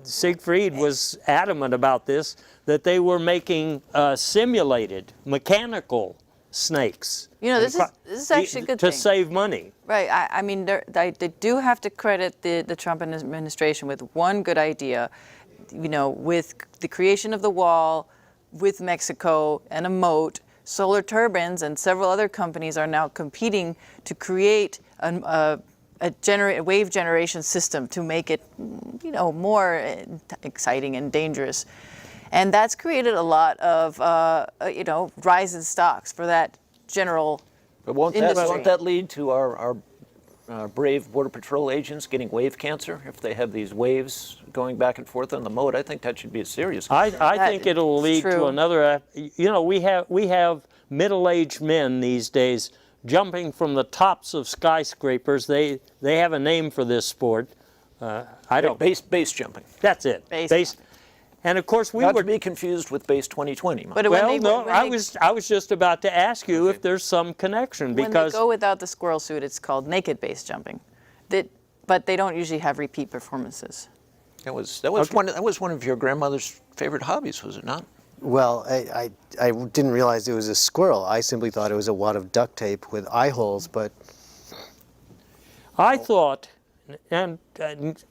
Speaker 1: Siegfried was adamant about this, that they were making simulated, mechanical snakes.
Speaker 4: You know, this is actually a good
Speaker 1: to
Speaker 4: thing.
Speaker 1: save money.
Speaker 4: Right. I mean, they do have to credit the Trump administration with one good idea, you know, with the creation of the wall, with Mexico and a moat. Solar Turbines and several other companies are now competing to create a wave generation system to make it, you know, more exciting and dangerous. And that's created a lot of, you know, rise in stocks for that general
Speaker 3: But won't
Speaker 4: industry.
Speaker 3: that lead to our brave Border Patrol agents getting wave cancer if they have these waves going back and forth on the moat? I think that should be a serious.
Speaker 1: I
Speaker 4: That
Speaker 1: think it'll
Speaker 4: is
Speaker 1: lead to
Speaker 4: true.
Speaker 1: another. You know, we have middle-aged men these days jumping from the tops of skyscrapers. They have a name for this sport. I don't.
Speaker 3: Base jumping.
Speaker 1: That's it.
Speaker 4: Base.
Speaker 1: And of course we
Speaker 3: Not
Speaker 1: were.
Speaker 3: to be confused with Base 2020.
Speaker 4: But when
Speaker 1: Well,
Speaker 4: they,
Speaker 1: no,
Speaker 4: when
Speaker 1: I
Speaker 4: they,
Speaker 1: was just about to ask you if there's some connection
Speaker 4: when
Speaker 1: because
Speaker 4: they go without the squirrel suit, it's called naked base jumping. But they don't usually have repeat performances.
Speaker 3: That was one of your grandmother's favorite hobbies, was it not?
Speaker 2: Well, I didn't realize it was a squirrel. I simply thought it was a wad of duct tape with eye holes, but
Speaker 1: I thought, and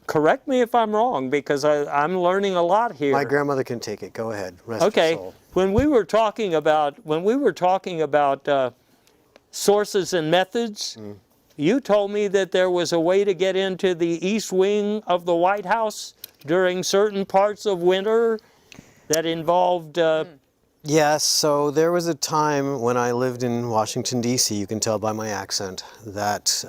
Speaker 1: correct me if I'm wrong because I'm learning a lot here.
Speaker 2: my grandmother can take it. Go ahead. Rest her
Speaker 1: Okay,
Speaker 2: soul.
Speaker 1: when we were talking about sources and methods, you told me that there was a way to get into the east wing of the White House during certain parts of winter that involved.
Speaker 2: Yes, so there was a time when I lived in Washington, D.C., you can tell by my accent, that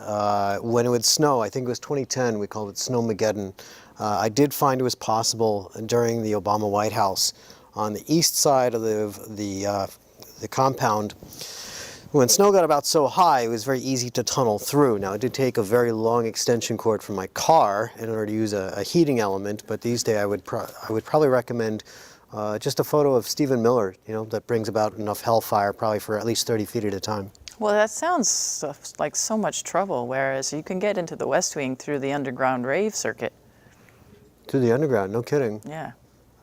Speaker 2: when it would snow, I think it was 2010, we called it Snowmageddon, I did find it was possible during the Obama White House on the east side of the compound. When snow got about so high, it was very easy to tunnel through. Now, it did take a very long extension cord from my car in order to use a heating element, but these days I would probably recommend just a photo of Stephen Miller, you know, that brings about enough hellfire probably for at least 30 feet at a time.
Speaker 4: Well, that sounds like so much trouble, whereas you can get into the West Wing through the underground rave circuit.
Speaker 2: To the underground, no kidding.
Speaker 4: Yeah.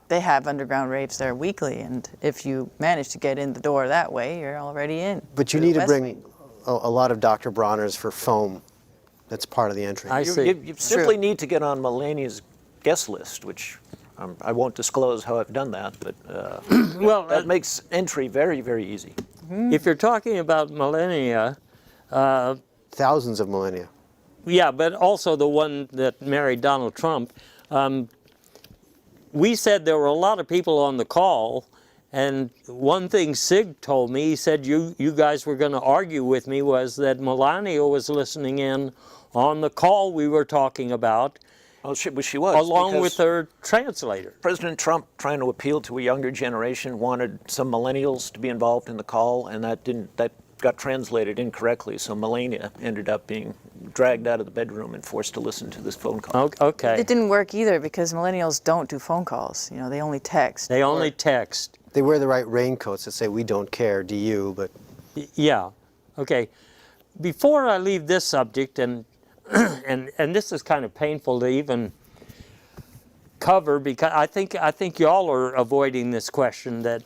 Speaker 4: They have underground raves there weekly, and if you manage to get in the door that way, you're already in.
Speaker 2: But you
Speaker 4: the
Speaker 2: need to
Speaker 4: West
Speaker 2: bring
Speaker 4: Wing.
Speaker 2: a lot of Dr. Bronner's for foam. That's part of the entry.
Speaker 1: I see.
Speaker 3: You simply need to get on Melania's guest list, which I won't disclose how I've done that, but
Speaker 1: Well,
Speaker 3: that makes entry very, very easy.
Speaker 1: if you're talking about Melania,
Speaker 2: Thousands of millennia.
Speaker 1: yeah, but also the one that married Donald Trump, we said there were a lot of people on the call, and one thing Sig told me, he said you guys were going to argue with me, was that Melania was listening in on the call we were talking about,
Speaker 3: Oh, she was.
Speaker 1: along
Speaker 3: because
Speaker 1: with her translator.
Speaker 3: President Trump, trying to appeal to a younger generation, wanted some millennials to be involved in the call, and that got translated incorrectly. So Melania ended up being dragged out of the bedroom and forced to listen to this phone call.
Speaker 1: Okay.
Speaker 4: It didn't work either because millennials don't do phone calls. You know, they only text.
Speaker 1: They only text.
Speaker 2: They wear the right raincoats that say, "We don't care, do you?" But
Speaker 1: Yeah. Okay. Before I leave this subject, and this is kind of painful to even cover because I think y'all are avoiding this question, that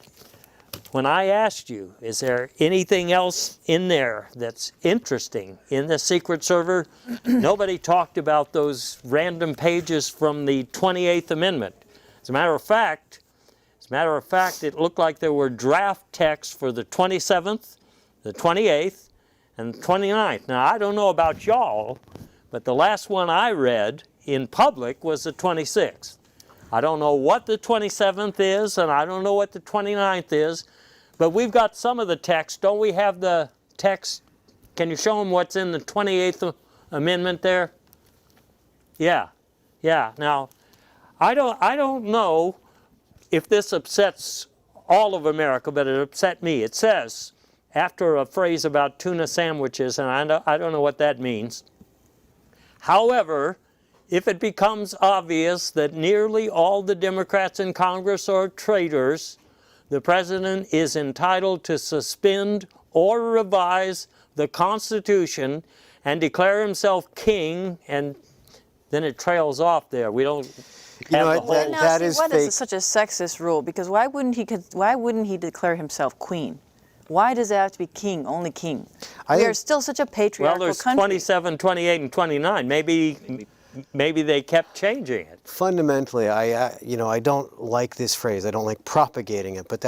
Speaker 1: when I asked you, is there anything else in there that's interesting in the secret server? Nobody talked about those random pages from the 28th Amendment. As a matter of fact, it looked like there were draft texts for the 27th, the 28th, and the 29th. Now, I don't know about y'all, but the last one I read in public was the 26th. I don't know what the 27th is, and I don't know what the 29th is, but we've got some of the text. Don't we have the text? Can you show them what's in the 28th Amendment there? Yeah. Now, I don't know if this upsets all of America, but it upset me. It says, after a phrase about tuna sandwiches, and I don't know what that means. However, if it becomes obvious that nearly all the Democrats in Congress are traitors, the President is entitled to suspend or revise the Constitution and declare himself king, and then it trails off there. We don't have the whole...
Speaker 4: Now,
Speaker 2: that
Speaker 4: see,
Speaker 2: is
Speaker 4: what
Speaker 2: fake.
Speaker 4: is such a sexist rule? Because why wouldn't he declare himself queen? Why does it have to be king, only king? We are still such a
Speaker 1: Well,
Speaker 4: patriarchal
Speaker 1: there's
Speaker 4: country.
Speaker 1: 27, 28, and 29. Maybe they kept changing it.
Speaker 2: Fundamentally, I don't like this phrase. I don't like propagating it, but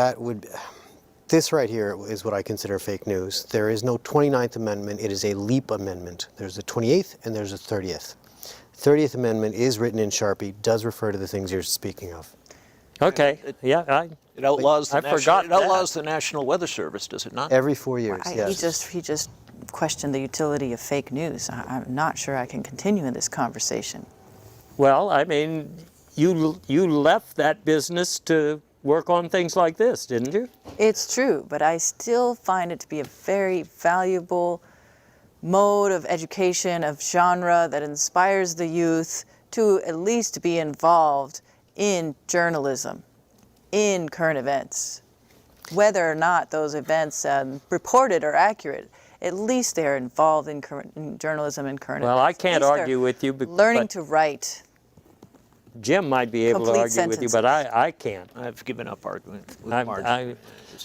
Speaker 2: this right here is what I consider fake news. There is no 29th Amendment. It is a leap amendment. There's a 28th and there's a 30th. 30th Amendment is written in Sharpie, does refer to the things you're speaking of.
Speaker 1: Okay, yeah,
Speaker 3: It outlaws
Speaker 1: I forgot
Speaker 3: it outlaws
Speaker 1: that.
Speaker 3: the National Weather Service, does it not?
Speaker 2: Every 4 years, yes.
Speaker 4: He just questioned the utility of fake news. I'm not sure I can continue in this conversation.
Speaker 1: Well, I mean, you left that business to work on things like this, didn't you?
Speaker 4: It's true, but I still find it to be a very valuable mode of education, of genre that inspires the youth to at least be involved in journalism, in current events. Whether or not those events reported are accurate, at least they're involved in journalism and current events.
Speaker 1: Well, I can't
Speaker 4: At least
Speaker 1: argue
Speaker 4: they're
Speaker 1: with you.
Speaker 4: Learning
Speaker 1: but
Speaker 4: to write.
Speaker 1: Jim might be able to
Speaker 4: complete
Speaker 1: argue with you, but I can't.
Speaker 3: I've given up arguing with
Speaker 1: I'm-
Speaker 3: Marge.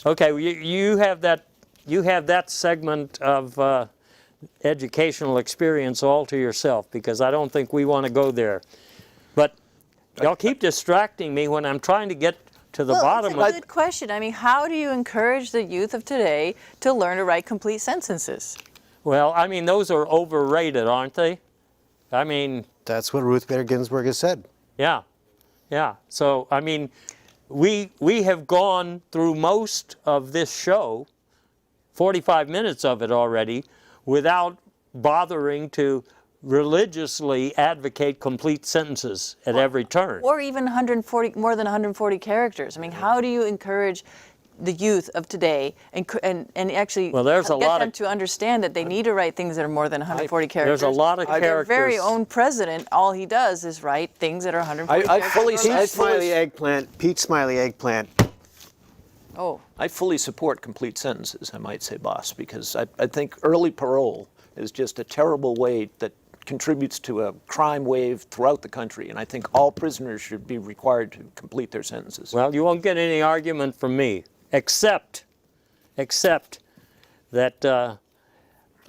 Speaker 1: Okay, well, you have that segment of educational experience all to yourself, because I don't think we want to go there. But y'all keep distracting me when I'm trying to get to the bottom
Speaker 4: It's a good question. I mean, how do you encourage the youth of today to learn to write complete sentences?
Speaker 1: Well, I mean, those are overrated, aren't they? I mean,
Speaker 2: That's what Ruth Bader Ginsburg has said.
Speaker 1: yeah. So, I mean, we have gone through most of this show, 45 minutes of it already, without bothering to religiously advocate complete sentences at every turn.
Speaker 4: Or even more than 140 characters. I mean, how do you encourage the youth of today and actually
Speaker 1: Well, there's a
Speaker 4: get
Speaker 1: lot
Speaker 4: them
Speaker 1: of-
Speaker 4: to understand that they need to write things that are more than 140 characters?
Speaker 1: There's a lot of
Speaker 4: Their
Speaker 1: characters.
Speaker 4: very own president, all he does is write things that are 140
Speaker 3: I
Speaker 4: characters.
Speaker 3: fully-
Speaker 4: or
Speaker 2: Peach
Speaker 4: less.
Speaker 2: smiley eggplant, peach smiley eggplant.
Speaker 4: Oh,
Speaker 3: I fully support complete sentences, I might say, boss, because I think early parole is just a terrible way that contributes to a crime wave throughout the country, and I think all prisoners should be required to complete their sentences.
Speaker 1: Well, you won't get any argument from me, except that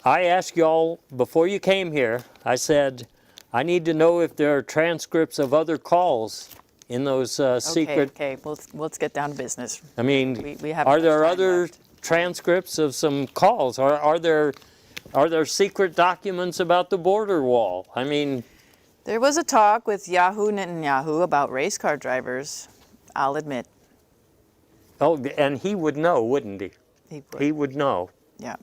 Speaker 1: I asked y'all before you came here, I said, I need to know if there are transcripts of other calls in those secret.
Speaker 4: okay. Let's get down to business.
Speaker 1: I mean,
Speaker 4: We have
Speaker 1: are
Speaker 4: much
Speaker 1: there
Speaker 4: time
Speaker 1: other
Speaker 4: left.
Speaker 1: transcripts of some calls? Are there secret documents about the border wall? I mean,
Speaker 4: There was a talk with Yahoo Netanyahu about race car drivers, I'll admit.
Speaker 1: oh, and he would know, wouldn't he? He would know.
Speaker 4: Yeah.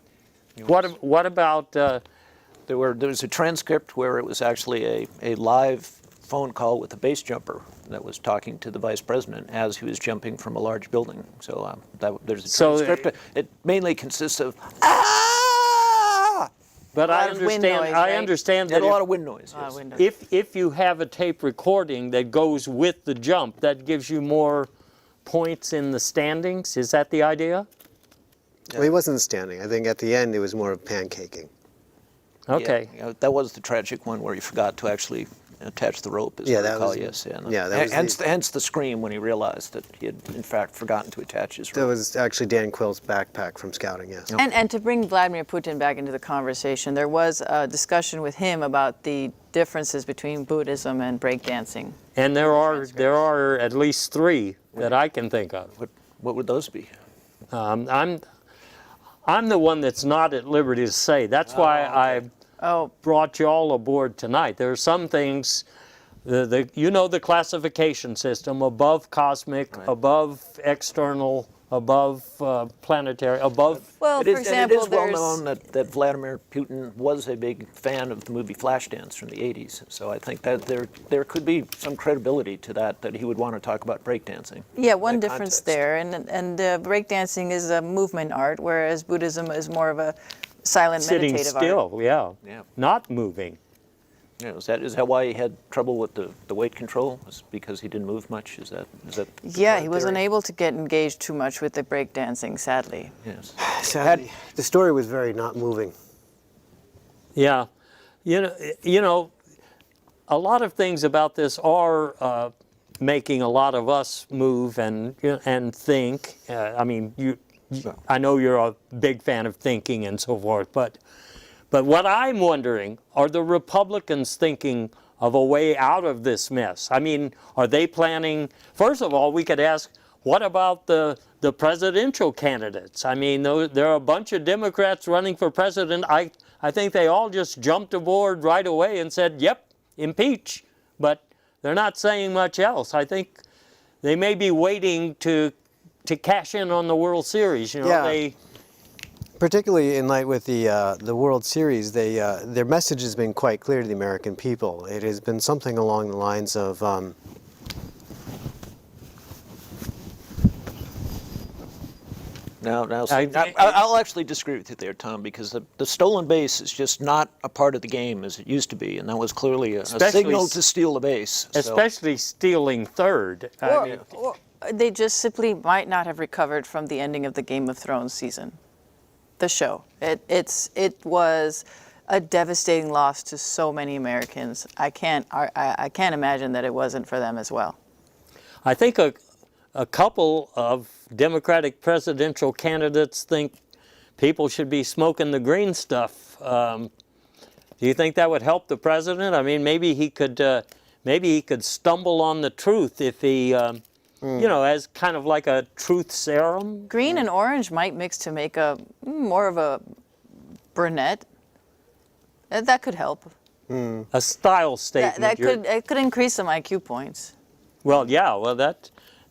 Speaker 1: What about?
Speaker 3: There was a transcript where it was actually a live phone call with a base jumper that was talking to the vice president as he was jumping from a large building. So there's a
Speaker 1: So,
Speaker 3: transcript. It mainly consists of
Speaker 1: But
Speaker 4: A
Speaker 1: I
Speaker 4: lot of wind
Speaker 1: understand.
Speaker 4: noise,
Speaker 1: I
Speaker 4: right?
Speaker 1: understand
Speaker 3: and
Speaker 1: that
Speaker 3: a lot of wind noise.
Speaker 4: A lot of
Speaker 3: Yes.
Speaker 4: wind noise.
Speaker 1: if you have a tape recording that goes with the jump, that gives you more points in the standings. Is that the idea?
Speaker 2: Well, he wasn't standing. I think at the end it was more of pancaking.
Speaker 1: Okay.
Speaker 3: Yeah, that was the tragic one where he forgot to actually attach the rope, as
Speaker 2: Yeah,
Speaker 3: I
Speaker 2: that
Speaker 3: recall,
Speaker 2: was-
Speaker 3: yes.
Speaker 2: yeah, that was
Speaker 3: hence the scream when he realized that he had, in fact, forgotten to attach his
Speaker 2: That
Speaker 3: rope.
Speaker 2: was actually Dan Quill's backpack from scouting, yes.
Speaker 4: And to bring Vladimir Putin back into the conversation, there was a discussion with him about the differences between Buddhism and breakdancing.
Speaker 1: And there are at least 3 that I can think of.
Speaker 3: What would those be?
Speaker 1: I'm the one that's not at liberty to say. That's why I
Speaker 4: Oh,
Speaker 1: brought you all aboard tonight. There are some things, you know the classification system, above cosmic, above external, above planetary, above...
Speaker 4: well,
Speaker 3: It
Speaker 4: for
Speaker 3: is,
Speaker 4: example,
Speaker 3: and it is well
Speaker 4: there's...
Speaker 3: known that Vladimir Putin was a big fan of the movie Flashdance from the 80s. So I think that there could be some credibility to that he would want to talk about breakdancing.
Speaker 4: Yeah, one
Speaker 3: in that
Speaker 4: difference
Speaker 3: context.
Speaker 4: there, and breakdancing is a movement art, whereas Buddhism is more of a silent
Speaker 1: Sitting
Speaker 4: meditative
Speaker 1: still,
Speaker 4: art.
Speaker 3: Yeah.
Speaker 1: not moving.
Speaker 3: Yeah, is that why he had trouble with the weight control? Was because he didn't move much? Is that
Speaker 4: Yeah, he was
Speaker 3: theory?
Speaker 4: unable to get engaged too much with the breakdancing, sadly.
Speaker 3: Yes.
Speaker 2: Sadly, the story was very not moving.
Speaker 1: Yeah, you know, a lot of things about this are making a lot of us move and think. I mean, I know you're a big fan of thinking and so forth, but what I'm wondering, are the Republicans thinking of a way out of this mess? I mean, are they planning? First of all, we could ask, what about the presidential candidates? I mean, there are a bunch of Democrats running for president. I think they all just jumped aboard right away and said, yep, impeach. But they're not saying much else. I think they may be waiting to cash in on the World Series. You know,
Speaker 2: Yeah. Particularly in light with the World Series, their message has been quite clear to the American people. It has been something along the lines of
Speaker 3: I'll actually disagree with you there, Tom, because the stolen base is just not a part of the game as it used to be, and that was clearly a signal to steal the base. So.
Speaker 1: especially stealing third.
Speaker 4: Or they just simply might not have recovered from the ending of the Game of Thrones season, the show. It was a devastating loss to so many Americans. I can't imagine that it wasn't for them as well.
Speaker 1: I think a couple of Democratic presidential candidates think people should be smoking the green stuff. Do you think that would help the president? I mean, maybe he could stumble on the truth if he, you know, as kind of like a truth serum.
Speaker 4: Green and orange might mix to make a more of a brunette. That could help.
Speaker 1: A style statement.
Speaker 4: It could increase some IQ points.
Speaker 1: Well, yeah. Well,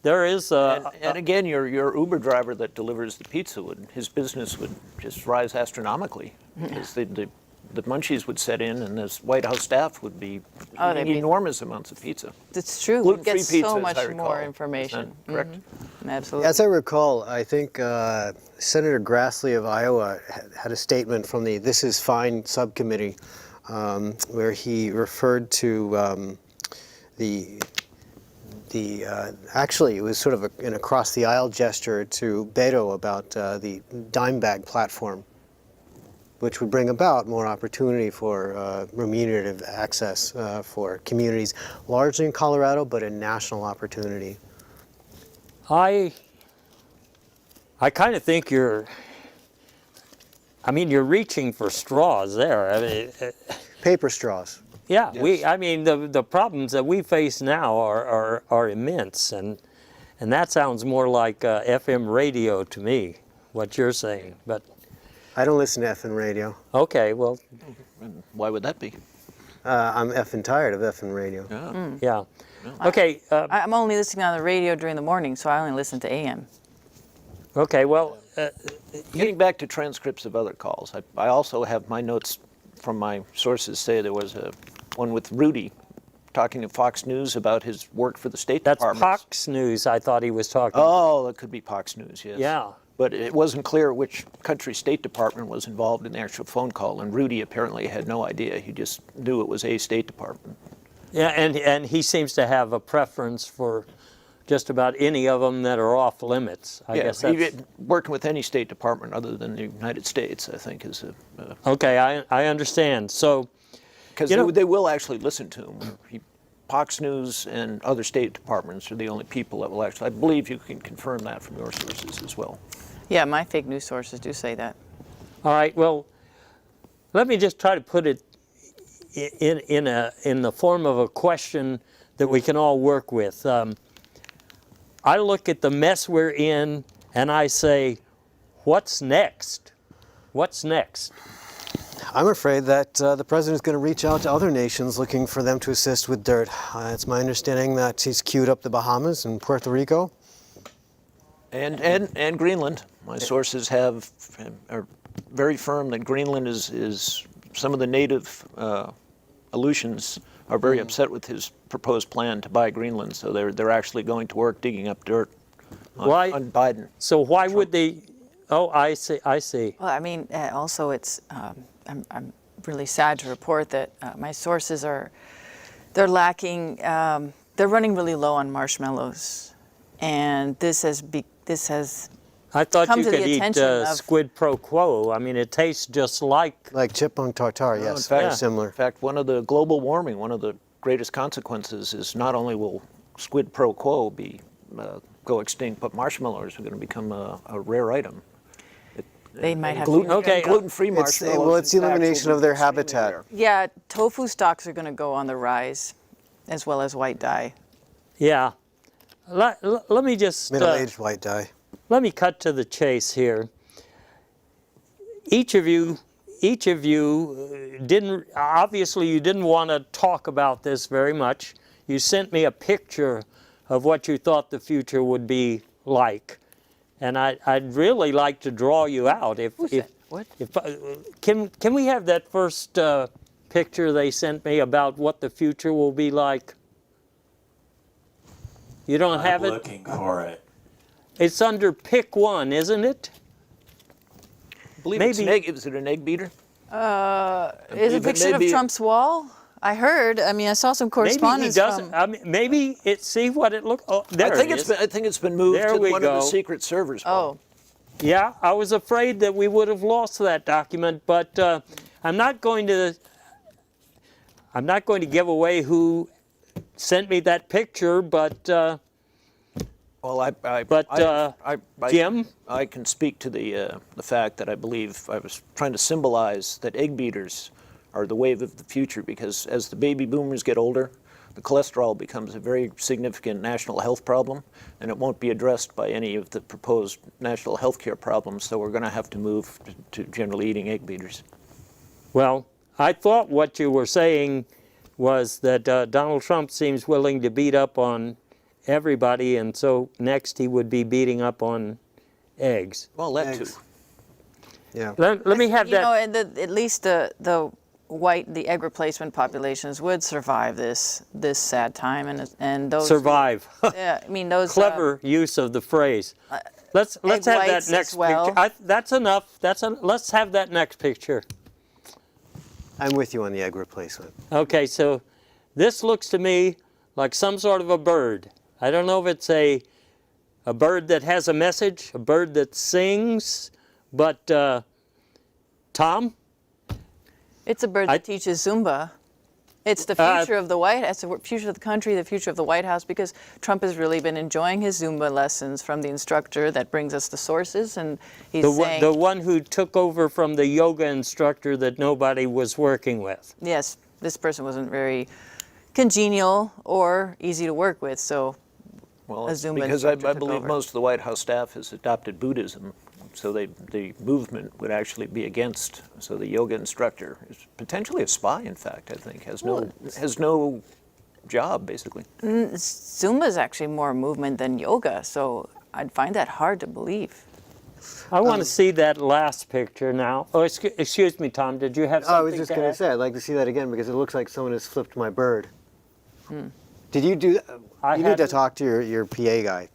Speaker 1: there is.
Speaker 3: And again, your Uber driver that delivers the pizza his business would just rise astronomically because the munchies would set in, and this White House staff would be eating enormous amounts of pizza.
Speaker 4: It's true. We
Speaker 3: Gluten-free
Speaker 4: get
Speaker 3: pizza,
Speaker 4: so
Speaker 3: as
Speaker 4: much
Speaker 3: I recall.
Speaker 4: more
Speaker 3: Is that
Speaker 4: information.
Speaker 3: correct?
Speaker 4: Absolutely.
Speaker 2: As I recall, I think Senator Grassley of Iowa had a statement from the This Is Fine subcommittee where he referred to actually it was sort of an across the aisle gesture to Beto about the dime bag platform, which would bring about more opportunity for remunerative access for communities, largely in Colorado, but a national opportunity.
Speaker 1: I kind of think you're reaching for straws there. I mean,
Speaker 2: Paper straws.
Speaker 1: yeah,
Speaker 3: Yes.
Speaker 1: I mean, the problems that we face now are immense, and that sounds more like FM radio to me, what you're saying. But
Speaker 2: I don't listen to FM radio.
Speaker 1: okay, well,
Speaker 3: And why would that be?
Speaker 2: I'm effing tired of effing radio.
Speaker 1: yeah. Okay,
Speaker 4: I'm only listening on the radio during the morning, so I only listen to AM.
Speaker 1: okay, well,
Speaker 3: Getting back to transcripts of other calls, I also have my notes from my sources say there was one with Rudy talking to Fox News about his work for the State
Speaker 1: that's
Speaker 3: Department.
Speaker 1: Fox News I thought he was talking.
Speaker 3: Oh, that could be Fox News, yes.
Speaker 1: Yeah.
Speaker 3: But it wasn't clear which country State Department was involved in the actual phone call, and Rudy apparently had no idea. He just knew it was a State Department.
Speaker 1: Yeah, and he seems to have a preference for just about any of them that are off limits. I guess that's...
Speaker 3: Working with any State Department other than the United States, I think, is a...
Speaker 1: Okay, I understand. So
Speaker 3: Because
Speaker 1: You know-
Speaker 3: they will actually listen to him. Fox News and other state departments are the only people that will actually, I believe you can confirm that from your sources as well.
Speaker 4: Yeah, my fake news sources do say that.
Speaker 1: All right, well, let me just try to put it in the form of a question that we can all work with. I look at the mess we're in and I say, what's next? What's next?
Speaker 2: I'm afraid that the president is going to reach out to other nations looking for them to assist with dirt. It's my understanding that he's queued up the Bahamas and Puerto Rico.
Speaker 3: And Greenland. My sources are very firm that Greenland is some of the native Aleutians are very upset with his proposed plan to buy Greenland, so they're actually going to work digging up dirt on Biden.
Speaker 1: So why would they? Oh, I see. I see.
Speaker 4: Well, I mean, also it's, I'm really sad to report that my sources they're lacking, they're running really low on marshmallows. And this has
Speaker 1: I thought
Speaker 4: come
Speaker 1: you
Speaker 4: to the
Speaker 1: could eat
Speaker 4: attention of-
Speaker 1: squid pro quo. I mean, it tastes just like.
Speaker 2: Like chipmunk tartare,
Speaker 3: Well,
Speaker 2: yes,
Speaker 3: in fact-
Speaker 2: very similar.
Speaker 3: In fact, one of the global warming, one of the greatest consequences is not only will squid pro quo go extinct, but marshmallows are going to become a rare item.
Speaker 4: they might have
Speaker 3: Gluten,
Speaker 4: to,
Speaker 1: Okay,
Speaker 3: gluten-free
Speaker 2: It's,
Speaker 3: marshmallows.
Speaker 2: well, it's the
Speaker 3: in fact, will
Speaker 2: elimination
Speaker 3: be
Speaker 2: of their
Speaker 3: extremely
Speaker 2: habitat.
Speaker 3: rare.
Speaker 4: yeah, tofu stocks are going to go on the rise, as well as white dye.
Speaker 1: Yeah. Let me just.
Speaker 2: Middle-aged white dye.
Speaker 1: Let me cut to the chase here. Each of you obviously you didn't want to talk about this very much. You sent me a picture of what you thought the future would be like. And I'd really like to draw you out.
Speaker 4: What?
Speaker 1: Can we have that first picture they sent me about what the future will be like? You don't have
Speaker 5: I'm
Speaker 1: it?
Speaker 5: looking for it.
Speaker 1: It's under pick one, isn't it?
Speaker 3: I believe it's an
Speaker 1: Maybe-
Speaker 3: egg. Is it an egg beater?
Speaker 4: Is a
Speaker 3: believe it
Speaker 4: picture
Speaker 3: may
Speaker 4: of
Speaker 3: be-
Speaker 4: Trump's wall? I heard. I mean, I saw some
Speaker 1: Maybe he
Speaker 4: correspondence
Speaker 1: doesn't.
Speaker 4: from.
Speaker 1: I mean, maybe it. See what it looks. Oh, there
Speaker 3: I think
Speaker 1: it
Speaker 3: it's
Speaker 1: is.
Speaker 3: been, I think it's been moved
Speaker 1: There
Speaker 3: to
Speaker 1: we
Speaker 3: one of the
Speaker 1: go.
Speaker 3: secret servers.
Speaker 4: Oh,
Speaker 1: Yeah, I was afraid that we would have lost that document, but I'm not going to give away who sent me that picture. But
Speaker 3: Well,
Speaker 1: Jim?
Speaker 3: I can speak to the fact that I believe I was trying to symbolize that egg beaters are the wave of the future, because as the baby boomers get older, the cholesterol becomes a very significant national health problem, and it won't be addressed by any of the proposed national health care problems, so we're going to have to move to generally eating egg beaters.
Speaker 1: well, I thought what you were saying was that Donald Trump seems willing to beat up on everybody, and so next he would be beating up on eggs.
Speaker 3: Well, that
Speaker 2: Eggs.
Speaker 3: too.
Speaker 2: Yeah.
Speaker 1: Let me have
Speaker 4: you
Speaker 1: that.
Speaker 4: know, and at least the egg replacement populations would survive this sad time, and those
Speaker 1: Survive.
Speaker 4: Yeah, I mean those
Speaker 1: Clever use of the phrase. Let's
Speaker 4: egg
Speaker 1: have that
Speaker 4: whites
Speaker 1: next
Speaker 4: as well.
Speaker 1: picture. That's enough. Let's have that next picture.
Speaker 2: I'm with you on the egg replacement.
Speaker 1: Okay, so this looks to me like some sort of a bird. I don't know if it's a bird that has a message, a bird that sings, but Tom?
Speaker 4: It's a bird that teaches Zumba. It's the future of the White House, the future of the country, the future of the White House, because Trump has really been enjoying his Zumba lessons from the instructor that brings us the sources, and he's saying,
Speaker 1: The one who took over from the yoga instructor that nobody was working with.
Speaker 4: yes, this person wasn't very congenial or easy to work with, so
Speaker 3: Well,
Speaker 4: a
Speaker 3: it's
Speaker 4: Zumba
Speaker 3: because I
Speaker 4: instructor took
Speaker 3: believe
Speaker 4: over.
Speaker 3: most of the White House staff has adopted Buddhism, so the movement would actually be against. So the yoga instructor is potentially a spy. In fact, I think has no job basically.
Speaker 4: Zumba is actually more movement than yoga, so I'd find that hard to believe.
Speaker 1: I want to see that last picture now. Oh, excuse me, Tom. Did you have something
Speaker 2: I was just
Speaker 1: to
Speaker 2: going to
Speaker 1: add?
Speaker 2: say, I'd like to see that again because it looks like someone has flipped my bird. Did you do that?
Speaker 1: I
Speaker 2: You need to
Speaker 1: hadn't.
Speaker 2: talk to your PA guy.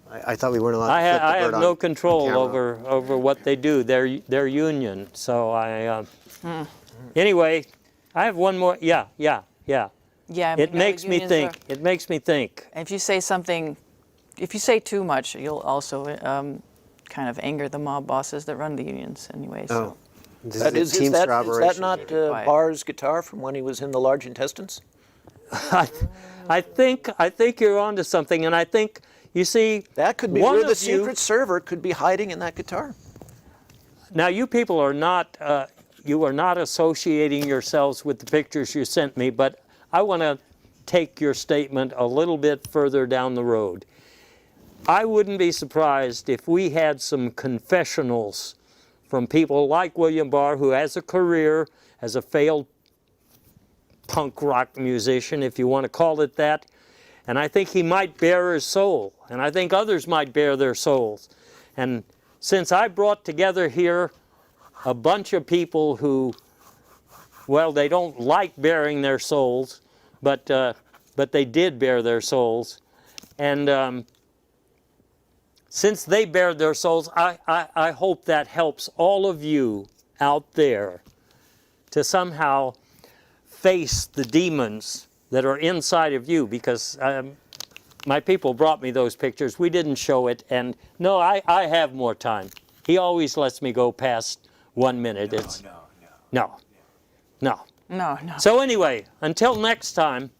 Speaker 2: I thought we weren't allowed to flip the
Speaker 1: I
Speaker 2: bird
Speaker 1: have no
Speaker 2: on
Speaker 1: control
Speaker 2: camera.
Speaker 1: over what they do. They're union. So anyway, I have one more. Yeah.
Speaker 4: Yeah, I mean,
Speaker 1: It makes me
Speaker 4: unions
Speaker 1: think.
Speaker 4: are-
Speaker 1: It makes me think.
Speaker 4: If you say something, if you say too much, you'll also kind of anger the mob bosses that run the unions anyway. So.
Speaker 2: Oh, This
Speaker 3: That
Speaker 2: a
Speaker 3: is
Speaker 2: Teamster
Speaker 3: that
Speaker 2: operation.
Speaker 3: not
Speaker 4: Quiet.
Speaker 3: Barr's guitar from when he was in the large intestines?
Speaker 1: I think you're onto something, and I think, you see,
Speaker 3: That could be
Speaker 1: one
Speaker 3: where the
Speaker 1: of you-
Speaker 3: secret server could be hiding in that guitar.
Speaker 1: Now, you people are not, you are not associating yourselves with the pictures you sent me, but I want to take your statement a little bit further down the road. I wouldn't be surprised if we had some confessionals from people like William Barr, who has a career as a failed punk rock musician, if you want to call it that, and I think he might bare his soul, and I think others might bare their souls. And since I brought together here a bunch of people who, well, they don't like bearing their souls, but they did bare their souls, and since they bared their souls, I hope that helps all of you out there to somehow face the demons that are inside of you, because my people brought me those pictures. We didn't show it, and no, I have more time. He always lets me go past 1 minute. No.
Speaker 4: No.
Speaker 1: So anyway, until next time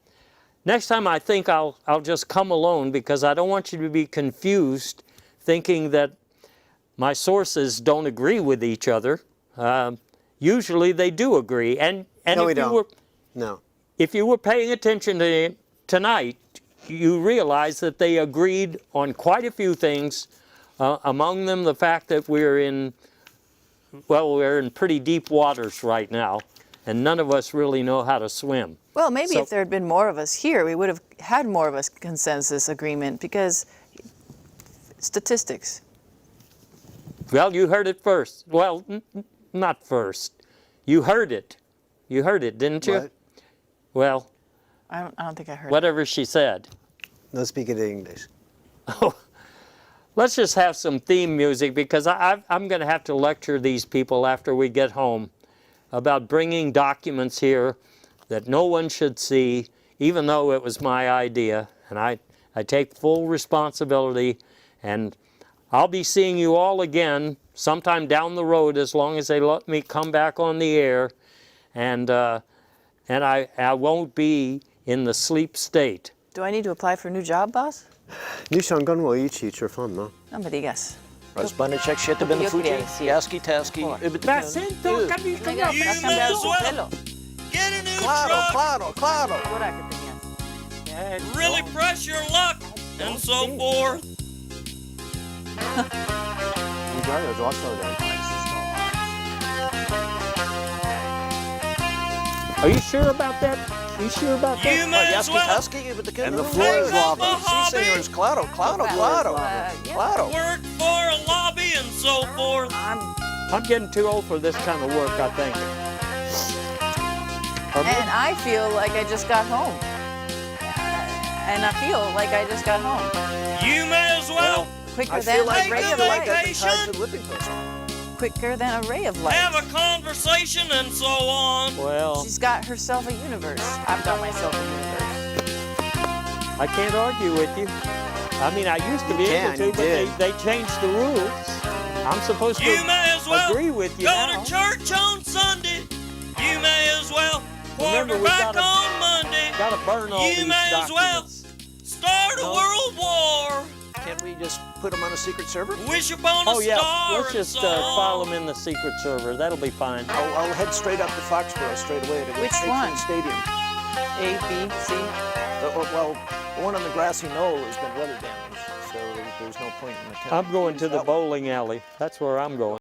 Speaker 1: I think I'll just come alone, because I don't want you to be confused thinking that my sources don't agree with each other. Usually they do agree, and
Speaker 2: No, we
Speaker 1: if you
Speaker 2: don't.
Speaker 1: were
Speaker 2: No.
Speaker 1: if you were paying attention to tonight, you realize that they agreed on quite a few things, among them the fact that we're in pretty deep waters right now, and none of us really know how to swim.
Speaker 4: Well, maybe
Speaker 1: So-
Speaker 4: if there had been more of us here, we would have had more of a consensus agreement, because statistics.
Speaker 1: Well, you heard it first. Well, not first. You heard it. You heard it, didn't you?
Speaker 2: What?
Speaker 1: Well,
Speaker 4: I don't think I heard.
Speaker 1: whatever she said.
Speaker 2: No speak it English.
Speaker 1: Let's just have some theme music, because I'm going to have to lecture these people after we get home about bringing documents here that no one should see, even though it was my idea. And I take full responsibility, and I'll be seeing you all again sometime down the road, as long as they let me come back on the air, and I won't be in the sleep state.
Speaker 4: Do I need to apply for a new job, boss?
Speaker 2: Nu想跟我一起吃饭吗？
Speaker 4: No me digas.
Speaker 3: Rozbaneczek się to
Speaker 4: Yo quería decir.
Speaker 3: Yaski Taski.
Speaker 5: Get a new
Speaker 3: Claro,
Speaker 5: truck,
Speaker 3: claro.
Speaker 5: really press your luck, and so forth.
Speaker 1: Are you sure about that? You sure about that?
Speaker 5: You may as
Speaker 3: Yaski
Speaker 5: well
Speaker 3: Taski, but the
Speaker 2: And the floor is
Speaker 5: lava.
Speaker 3: Sea singers, claro.
Speaker 4: Yeah.
Speaker 3: Claro.
Speaker 5: work for a lobby and so forth.
Speaker 1: I'm getting too old for this kind of work, I think.
Speaker 4: And I feel like I just got home. And I feel like I just got home.
Speaker 5: You may as well
Speaker 4: Quicker
Speaker 3: I
Speaker 4: than
Speaker 3: feel like
Speaker 4: a ray
Speaker 5: Take
Speaker 4: of
Speaker 5: a
Speaker 4: light.
Speaker 5: vacation.
Speaker 3: Tied to the whipping post.
Speaker 4: Quicker than a ray of
Speaker 5: have
Speaker 4: light.
Speaker 5: a conversation and so on.
Speaker 1: Well,
Speaker 4: She's got herself a universe. I've got myself a universe.
Speaker 1: I can't argue with you. I mean, I used to be able
Speaker 2: can,
Speaker 1: to,
Speaker 2: you
Speaker 1: but
Speaker 2: did.
Speaker 1: they changed the rules. I'm supposed
Speaker 5: You
Speaker 1: to
Speaker 5: may as well
Speaker 1: agree with you
Speaker 5: go
Speaker 1: now.
Speaker 5: to church on Sunday. You may as well
Speaker 1: Remember, we
Speaker 5: quarterback
Speaker 1: gotta-
Speaker 5: on Monday.
Speaker 1: Gotta burn all
Speaker 5: You
Speaker 1: these
Speaker 5: may as well
Speaker 1: documents.
Speaker 5: start a world war.
Speaker 3: Can't we just put them on a secret server?
Speaker 5: Wish upon a
Speaker 1: Oh yeah,
Speaker 5: star
Speaker 1: let's
Speaker 5: and
Speaker 1: just
Speaker 5: so
Speaker 1: file
Speaker 5: on.
Speaker 1: them in the secret server. That'll be fine.
Speaker 3: I'll head straight up to Foxborough straight away to go
Speaker 4: Which
Speaker 3: straight
Speaker 4: one?
Speaker 3: to the stadium.
Speaker 4: A, B, C.
Speaker 3: Well, the one on the grassy knoll has been weather damaged, so there's no point in attempting.
Speaker 1: I'm going to
Speaker 3: use
Speaker 1: the
Speaker 3: that one.
Speaker 1: bowling alley. That's where I'm going.